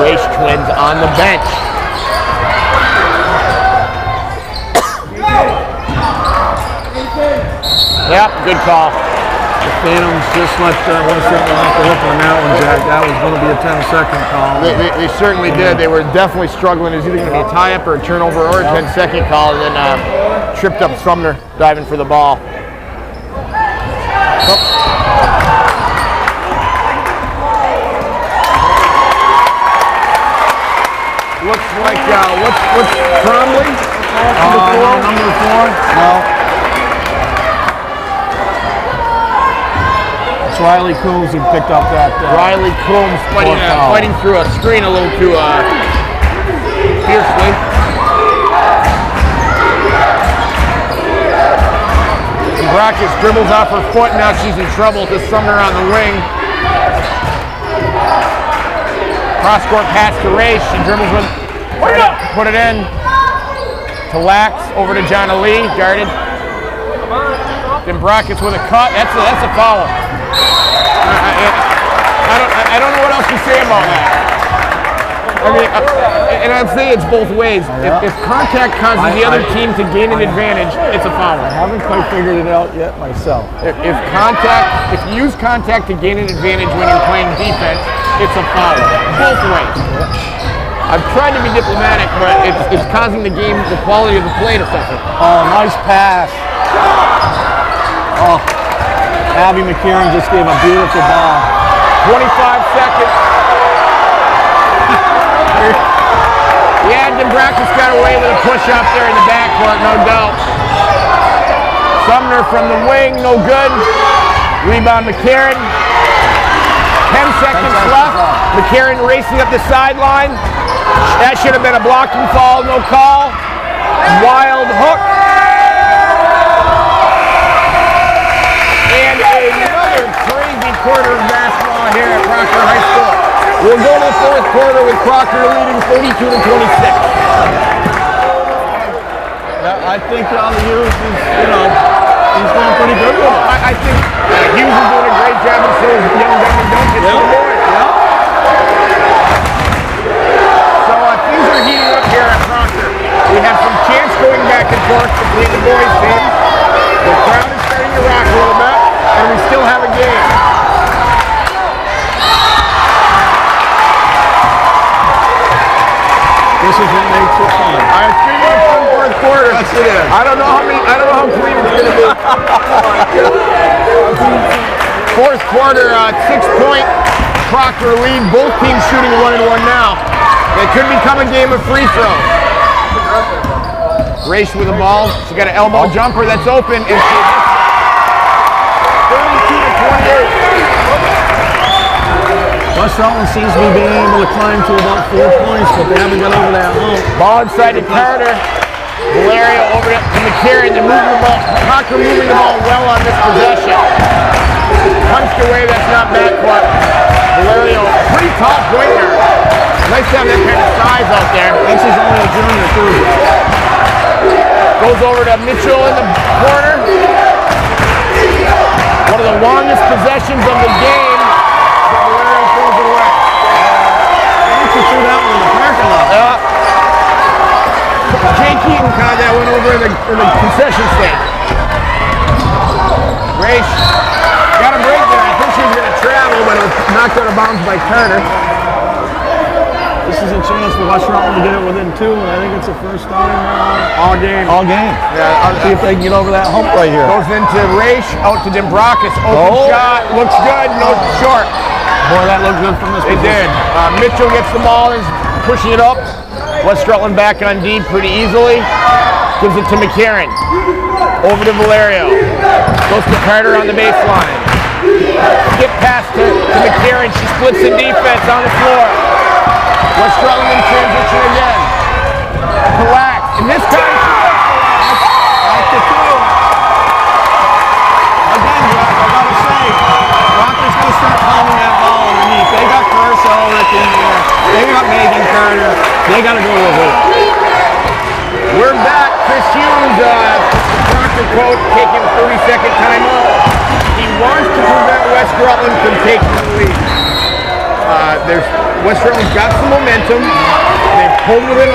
Race twins on the bench. Yep, good call. The Phantoms just let West Rutland off the hook on that one, Jack. That was going to be a 10-second call. They certainly did. They were definitely struggling. It was either going to be a tie-up or a turnover or a 10-second call, and then tripped up Sumner diving for the ball. Looks like, what's Trombley? Number 4? No. It's Riley Coombs who picked up that. Riley Coombs fighting through a screen a little too fiercely. Brackus dribbles off her foot. Now she's in trouble to Sumner on the wing. Cross-court pass to Ray. She dribbles with. Put it in. To Lax. Over to John Ali. Guarded. Then Brackus with a cut. That's a foul. I don't know what else to say about that. I mean, and I'd say it's both ways. If contact causes the other team to gain an advantage, it's a foul. I haven't quite figured it out yet myself. If you use contact to gain an advantage when you're playing defense, it's a foul. Both ways. I've tried to be diplomatic, but it's causing the quality of the play to suffer. Oh, nice pass. Oh. Abby McCarron just gave a beautiful ball. 25 seconds. Yeah, Brackus got away with a push-up there in the backcourt, no doubt. Sumner from the wing, no good. Rebound McCarron. 10 seconds left. McCarron racing up the sideline. That should have been a blocking foul, no call. Wild hook. And another crazy quarter of basketball here at Proctor High School. We'll go to the fourth quarter with Proctor leading 32-26. I think Hughes is, he's doing pretty good with it. I think Hughes is doing a great job, and so is young Devin Duncan. So things are heating up here at Proctor. We have some chants going back and forth between the boys' teams. The crowd is starting to rock a little bit. And we still have a game. This is what makes it fun. I think it's fun fourth quarter. Yes, it is. I don't know how clean it's going to be. Fourth quarter, 6-point Proctor lead. Both teams shooting 1-1 now. It could become a game of free throws. Race with the ball. She got an elbow jumper that's open, and she 32-28. West Rutland seems to be being able to climb to about 4 points, but they haven't got over that hump. Ball inside to Carter. Valeria over to McCarron. They're moving the ball. Proctor moving the ball well on this possession. Punched away. That's not backcourt. Valeria, pretty tall point guard. Nice to have that kind of size out there. And she's only a junior too. Goes over to Mitchell in the corner. One of the longest possessions of the game. But Valeria throws it away. I think she threw that one in the parking lot. Jake Keaton caught that one over in the concession stand. Grace got a break there. I think she was going to travel, but it was knocked out of bounds by Carter. This is a chance for West Rutland to get it within 2, and I think it's the first time all game. All game. Yeah, see if they can get over that hump right here. Goes into Raish, out to Brackus. Open shot, looks good, no short. Boy, that looked good from this position. It did. Mitchell gets the ball and is pushing it up. West Rutland back on D pretty easily. Gives it to McCarron. Over to Valerio. Goes to Carter on the baseline. Skip pass to McCarran. She splits the defense on the floor. West Rutland in transition again. Collapse. And this time, back to two. Again, Jack, I gotta say, Proctor's gonna start pounding that ball underneath. They got Carissa Ulrich in there. They got Megan Carter. They gotta go with it. We're back. Chris Hughes, Proctor coach, taking 30-second timeout. He wants to prevent West Rutland from taking the lead. West Rutland's got some momentum. They've pulled within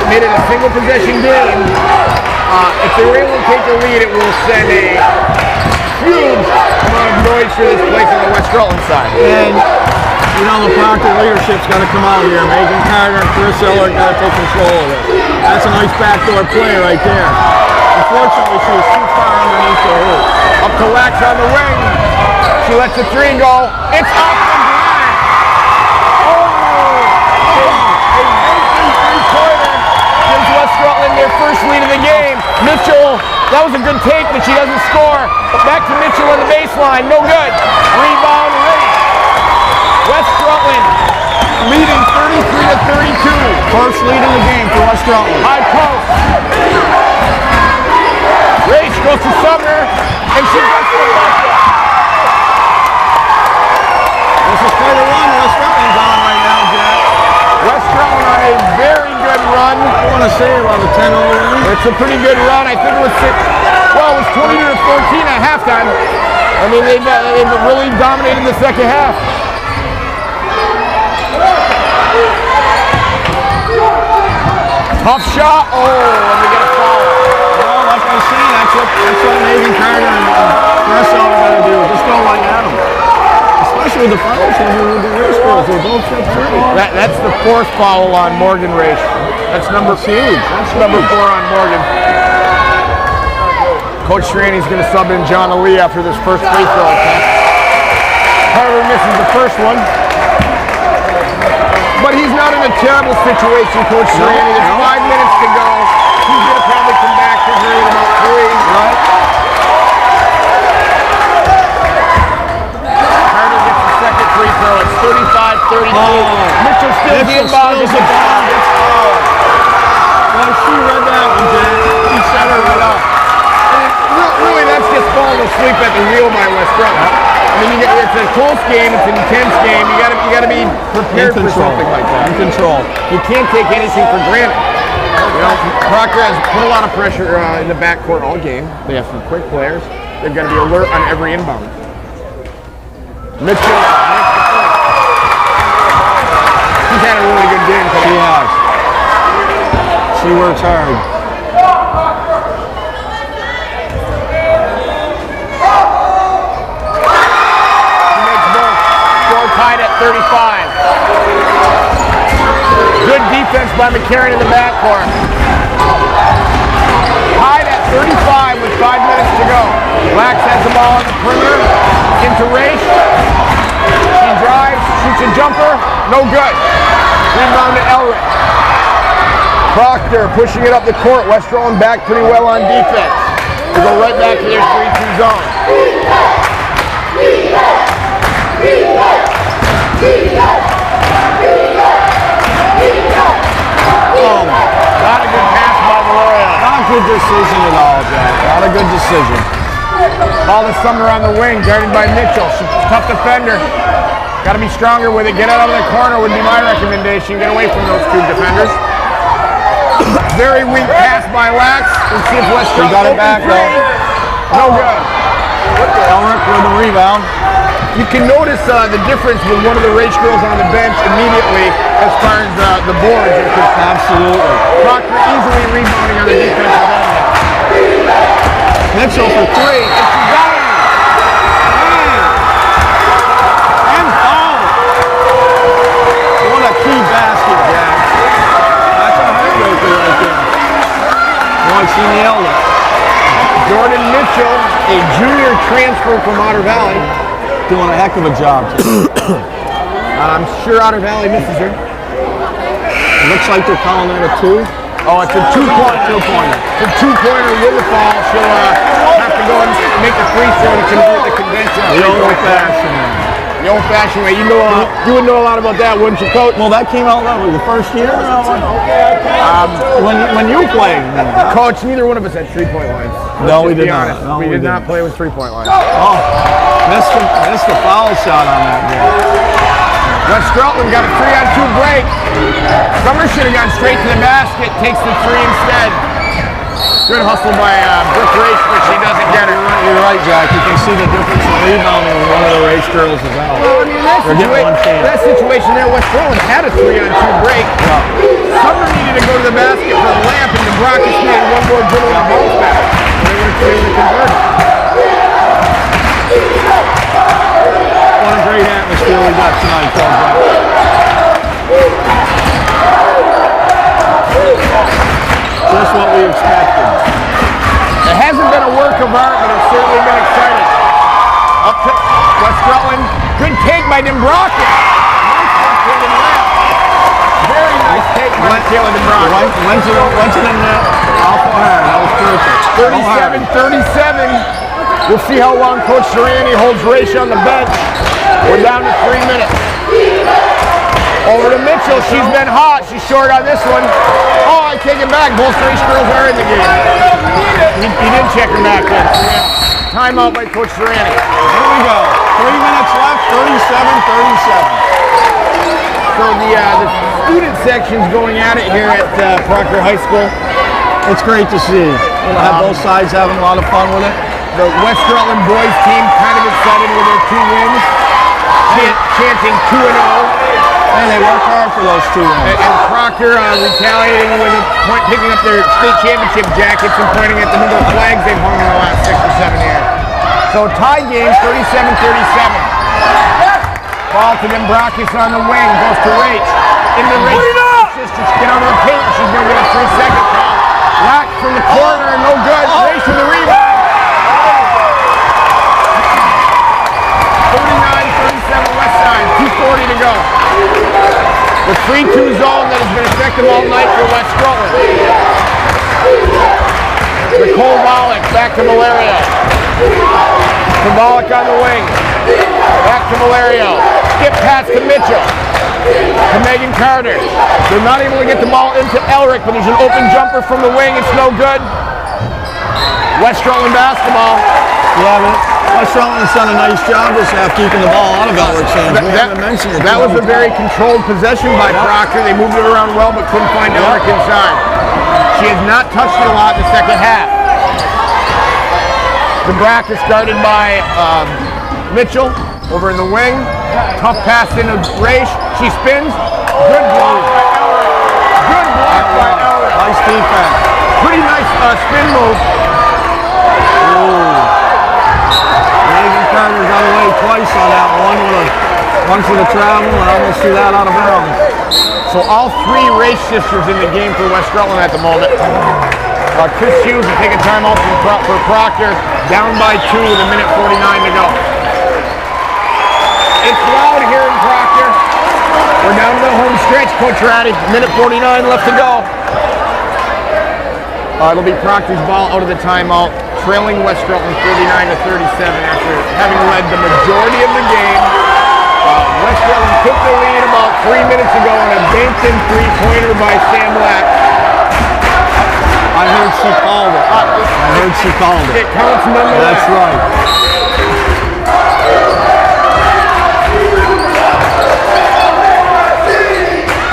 made it a single possession game. If they were able to take the lead, it will send a huge amount of noise for this place on the West Rutland side. And you know, the Proctor leadership's got to come out here. Megan Carter and Chris Eller got to take control of it. That's a nice backdoor play right there. Unfortunately, she was too far underneath the hoop. Up to Lax on the wing. She lets the three go. It's off the glass. Oh! A big three-pointer gives West Rutland their first lead of the game. Mitchell, that was a good take, but she doesn't score. Back to Mitchell on the baseline. No good. Rebound, Race. West Rutland leading 33-32. First lead in the game for West Rutland. High post. Race goes to Sumner, and she gets the bucket. This is quite a run West Rutland's on right now, Jack. West Rutland on a very good run. I want to say about a 10-0 run. It's a pretty good run. I think it was 22-14 at halftime. I mean, they've really dominated the second half. Tough shot. Oh, and they get a foul. Well, like I was saying, that's what Megan Carter and Chris Eller got to do. Just go right at them. Especially with the foul team with the race girls. They both got three. That's the fourth foul on Morgan Race. That's number 4 on Morgan. Coach Straney's going to sub in John Ali after this first free throw attempt. Carter misses the first one. But he's not in a terrible situation, Coach Straney. There's 5 minutes to go. He's going to probably come back to her in about 3. Right? Carter gets the second free throw. It's 35-32. Mitchell still the inbound. Well, she read that one, Jack. She set her right up. Really, that's just falling asleep at the wheel by West Rutland. I mean, it's a close game, it's an intense game. You got to be prepared for something like that. In control. You can't take anything for granted. You know, Proctor has put a lot of pressure in the backcourt all game. They have some quick players. They've got to be alert on every inbound. Mitchell. She's had a really good game today. She has. She works hard. Tied at 35. Good defense by McCarran in the backcourt. Tied at 35 with 5 minutes to go. Lax has the ball on the perimeter. Into Race. She drives, shoots a jumper. No good. Rebound to Elric. Proctor pushing it up the court. West Rutland back pretty well on defense. They go right back to their 3-2 zone. Not a good pass by Valerio. Not a good decision at all, Jack. Not a good decision. Ball to Sumner on the wing, guarded by Mitchell. She's a tough defender. Got to be stronger with it. Get out of the corner would be my recommendation. Get away from those two defenders. Very weak pass by Lax. Let's see if West She got it back, though. No good. Elric with the rebound. You can notice the difference with one of the race girls on the bench immediately as far as the boards are concerned. Absolutely. Proctor easily rebounding on the defensive end. Mitchell for 3. And she got it. And foul. What a key basket, Jack. That's a heartbreaker right there. Boy, she nailed it. Jordan Mitchell, a junior transfer from Otter Valley. Doing a heck of a job. I'm sure Otter Valley misses her. It looks like they're calling that a 2. Oh, it's a two-pointer. Two-pointer. It's a two-pointer with the foul. She'll have to go and make the free throw to convert the conventional. The old-fashioned way. The old-fashioned way. You would know a lot about that, wouldn't you, Coach? Well, that came out the first year. When you played, Coach, neither one of us had three-point lines. No, we did not. No, we did not play with three-point lines. Oh, missed the foul shot on that game. West Rutland got a 3-on-2 break. Summer should have gone straight to the basket. Takes the three instead. Good hustle by Brooke Race, but she doesn't get it. You're right, Jack. You can see the difference in rebounding when one of the race girls is out. Well, I mean, that situation there, West Rutland had a 3-on-2 break. Yeah. Summer needed to go to the basket for the layup, and the Broncos needed one more dribble and bounce back. They would have converted. What a great atmosphere we got tonight, Jack. Just what we expected. It hasn't been a work of art, but it's certainly been exciting. Up to West Rutland. Good take by Dembrockis. Very nice take by Taylor Dembrockis. Went to the net. Off the hand. That was perfect. 37-37. We'll see how long Coach Serrani holds Raisha on the bench. We're down to 3 minutes. Over to Mitchell. She's been hot. She's short on this one. Oh, I take it back. Both race girls are in the game. He didn't check her back then. Timeout by Coach Serrani. Here we go. 3 minutes left. 37-37. So the student section's going at it here at Proctor High School. It's great to see. We'll have both sides having a lot of fun with it. The West Rutland boys team kind of excited with their 2 wins, chanting 2-0. And they work hard for those 2 wins. And Proctor retaliating with a point, picking up their state championship jackets and pointing at the number of flags they've hung in the last 6 or 7 years. So tie game, 37-37. Ball to Dembrockis on the wing, goes to Rach. In the race, sisters get out of the paint. She's going to get a 3-second foul. Lack from the corner, no good. Race to the rebound. 39-37 West Side, 2:40 to go. The 3-2 zone that has been effective all night for West Rutland. Nicole Volek back to Malario. Volek on the wing. Back to Malario. Skip pass to Mitchell. To Megan Carter. They're not able to get the ball into Elric, but there's an open jumper from the wing. It's no good. West Rutland basketball. Yeah, but West Rutland's done a nice job this half keeping the ball out of Elric's hands. We haven't mentioned it. That was a very controlled possession by Proctor. They moved it around well, but couldn't find Elric inside. She has not touched it a lot in the second half. The Brackets started by Mitchell over in the wing. Tough pass into Raish. She spins. Good block by Elric. Good block by Elric. Nice defense. Pretty nice spin move. Megan Carter got away twice on that one for the travel, and I almost threw that out of bounds. So all 3 race sisters in the game for West Rutland at the moment. Chris Hughes will take a timeout for Proctor, down by 2 with 1:49 to go. It's loud here in Proctor. We're down to the home stretch, Coach Ratty. 1:49 left to go. It'll be Proctor's ball out of the timeout, trailing West Rutland 39-37 after having led the majority of the game. West Rutland took the lead about 3 minutes ago on a Bankton 3-pointer by Sam Lack. I heard she called it. It counts nonetheless. That's right.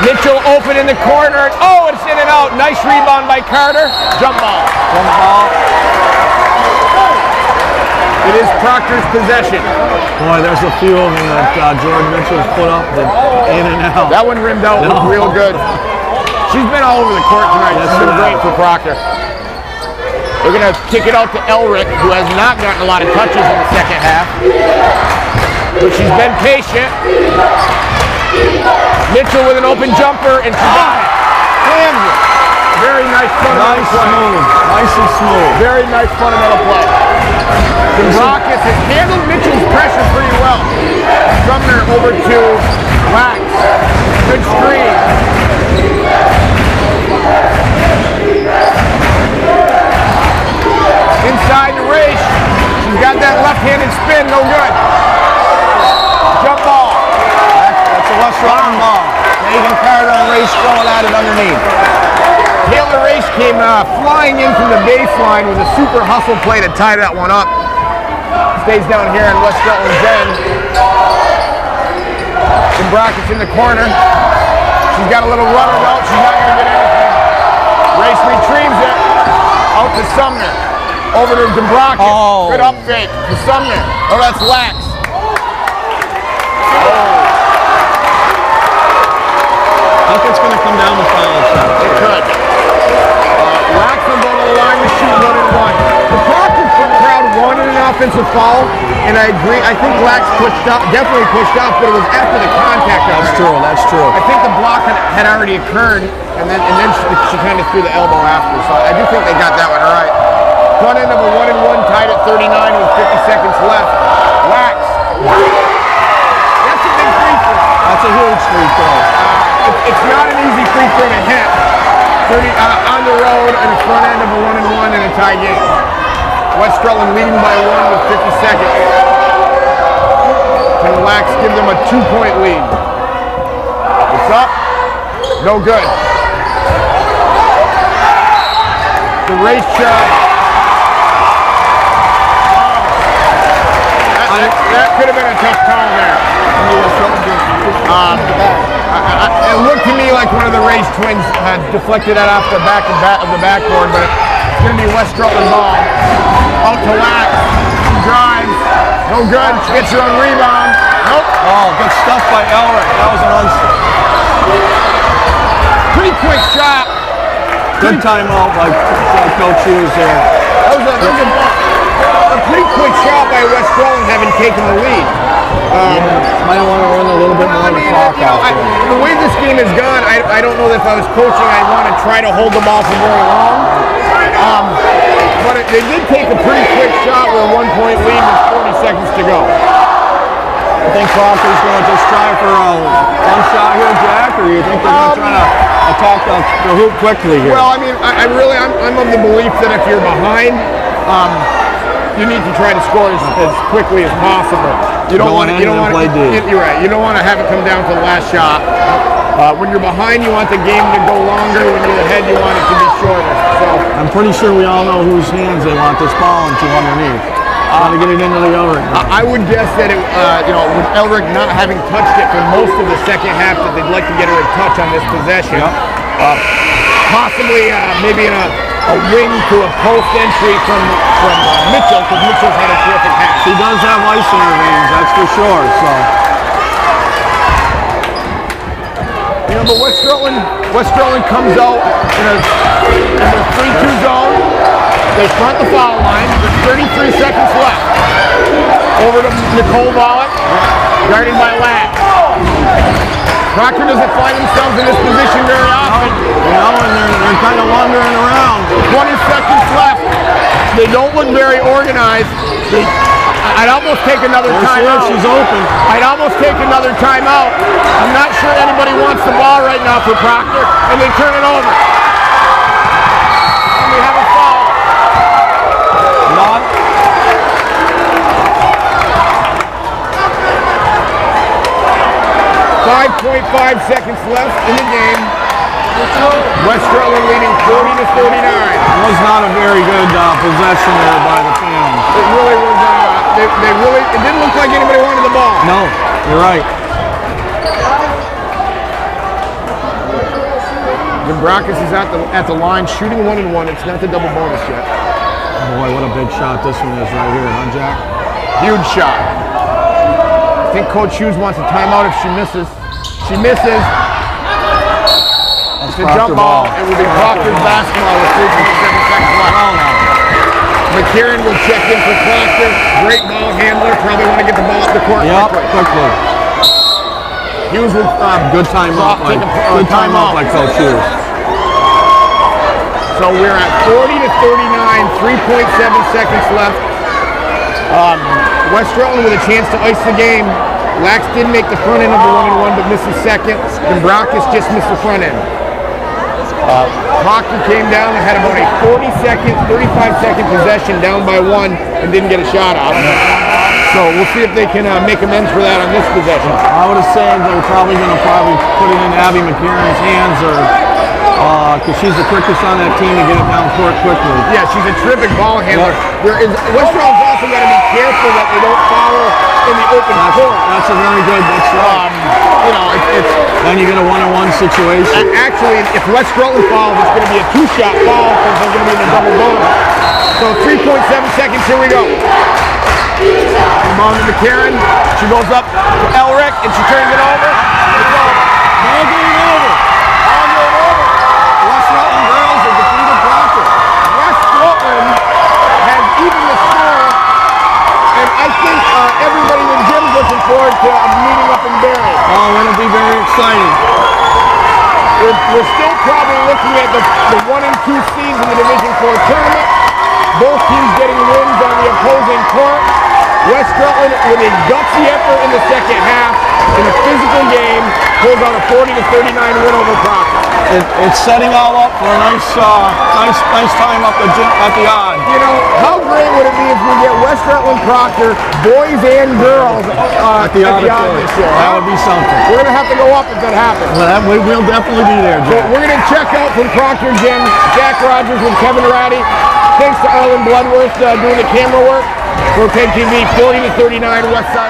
Mitchell open in the corner. Oh, it's in and out. Nice rebound by Carter. Jump ball. It is Proctor's possession. Boy, there's a few of them that Jordan Mitchell's put up in and out. That one rimmed out real good. She's been all over the court tonight. This has been great for Proctor. We're going to kick it out to Elric, who has not gotten a lot of touches in the second half. But she's been patient. Mitchell with an open jumper, and she got it. Kansas. Very nice fundamental play. Nice and smooth. Very nice fundamental play. The Rockets has handled Mitchell's pressure pretty well. Sumner over to Wax. Good screen. ball. Megan Carter and Race throwing at it underneath. Taylor Race came flying in from the baseline with a super hustle play to tie that one up. Stays down here in West Rutland's end. Brackett's in the corner. She's got a little runner route. She's not going to get anything. Race retrieves it. Out to Sumner. Over to Brackett. Oh. Good up fake to Sumner. Oh, that's Lax. I think it's going to come down to foul shot. It could. Lax will go to the line to shoot 1 and 1. The Proctor crowd wanted an offensive foul, and I agree. I think Lax pushed up, definitely pushed up, but it was after the contact. That's true. That's true. I think the block had already occurred, and then she kind of threw the elbow after. So I do think they got that one right. Front end of a 1 and 1 tied at 39 with 50 seconds left. Lax. That's a big free throw. That's a huge free throw. It's not an easy free throw to hit. 30 on the road and a front end of a 1 and 1 in a tie game. West Rutland leading by 1 with 50 seconds. Can Lax give them a 2-point lead? It's up. No good. The race shot. That could have been a tough call there. It looked to me like one of the Race twins had deflected that off the back of the backboard, but it's going to be West Rutland ball. Out to Lax. She drives. No good. She gets her own rebound. Nope. Oh, good stuff by Elric. That was an Pretty quick shot. good timeout by Coach Hughes there. That was a pretty quick shot by West Rutland having taken the lead. Might want to run a little bit more of the clock out there. The way this game has gone, I don't know that if I was coaching, I'd want to try to hold the ball for very long. But they did take a pretty quick shot with a 1-point lead with 40 seconds to go. I think Proctor's going to just try for one shot here, Jack, or you think they're going to try to attack the hoop quickly here? Well, I mean, I'm of the belief that if you're behind, you need to try to score as quickly as possible. You don't want to play deep. You're right. You don't want to have it come down to the last shot. When you're behind, you want the game to go longer. When you're ahead, you want it to be shorter. So I'm pretty sure we all know whose hands they want this ball into underneath. Want to get it into the Elric. I would guess that with Elric not having touched it for most of the second half, that they'd like to get her a touch on this possession. Yep. Possibly maybe in a wing to a post entry from Mitchell, because Mitchell's had a terrific half. She does have ice in her veins, that's for sure. So, but West Rutland comes out in a 3-2 zone. They front the foul line. There's 33 seconds left. Over to Nicole Volek, guarded by Ladd. Proctor doesn't find themselves in this position very often. and they're kind of wandering around. 20 seconds left. They don't look very organized. I'd almost take another timeout. She's open. I'd almost take another timeout. I'm not sure anybody wants the ball right now for Proctor, and they turn it over. And we have a foul. Not. 5.5 seconds left in the game. West Rutland leading 40-39. It was not a very good possession there by the fans. It really was. It didn't look like anybody wanted the ball. No, you're right. Zimbrowskis is at the line shooting 1-1. It's not the double bonus yet. Boy, what a big shot this one is right here, huh, Jack? Huge shot. I think Coach Hughes wants a timeout if she misses. She misses. It's a jump ball. It will be Proctor's basketball with 3.7 seconds left. McCarron will check in for Proctor. Great ball handler. Probably want to get the ball up the court quickly. Hughes will good timeout by Coach Hughes. So we're at 40-39, 3.7 seconds left. West Rutland with a chance to ice the game. Lax did make the front end of the 1-1, but missed the second. Zimbrowskis just missed the front end. Proctor came down and had about a 35-second possession down by 1 and didn't get a shot off. So we'll see if they can make amends for that on this possession. I would have said they're probably going to put it in Abby McCarron's hands, or because she's the quickest on that team to get it down court quickly. Yeah, she's a terrific ball handler. Westrell's also got to be careful that they don't foul in the open court. That's a very good. That's right. Then you get a one-on-one situation. Actually, if West Rutland falls, it's going to be a two-shot foul because they're going to be in the double bonus. So 3.7 seconds. Here we go. Come on to McCarron. She goes up to Elric and she turns it over. It's over. All game over. All game over. West Rutland girls have defeated Proctor. West Rutland has evened the score, and I think everybody in the gym is looking forward to a meeting up in Barry. Oh, it'll be very exciting. We're still probably looking at the 1 and 2 seeds in the Division 4 tournament. Both teams getting wins on the opposing court. West Rutland with a gutsy effort in the second half in a physical game pulls out a 40-39 win over Proctor. It's setting all up for a nice time up at the odd. You know, how great would it be if we get West Rutland Proctor, boys and girls, at the odd this year? That would be something. We're going to have to go up if that happens. Well, we'll definitely be there, Jack. So we're going to check out from Proctor Gym, Jack Rogers and Kevin Ratty. Thanks to Arlen Bloodworth doing the camera work. For PEGTV, 40-39 West Side.